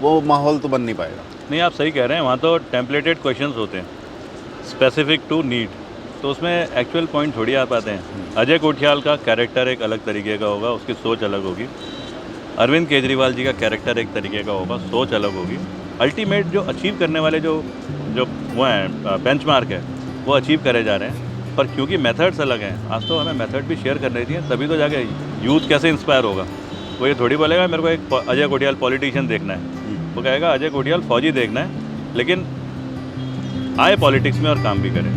वो माहौल तो बन नहीं पाएगा। नहीं, आप सही कह रहे हैं, वहाँ तो टेम्पलेटेड क्वेश्चंस होते हैं स्पेसिफिक टू नीड, तो उसमें एक्चुअल पॉइंट थोड़ी आ पाते हैं। अजय कोठियाल का कैरेक्टर एक अलग तरीके का होगा, उसकी सोच अलग होगी। अरविंद केजरीवाल जी का कैरेक्टर एक तरीके का होगा, सोच अलग होगी। अल्टीमेट जो अचीव करने वाले जो वो हैं, बेंचमार्क है, वो अचीव करे जा रहे हैं। पर क्योंकि मेथड्स अलग हैं, आज तो हमें मेथड भी शेयर करने चाहिए, तभी तो जाके यूथ कैसे इंस्पायर होगा। वो ये थोड़ी बोलेगा मेरे को एक अजय कोठियाल पॉलिटिशियन देखना है, वो कहेगा अजय कोठियाल फौजी देखना है, लेकिन आए पॉलिटिक्स में और काम भी करे।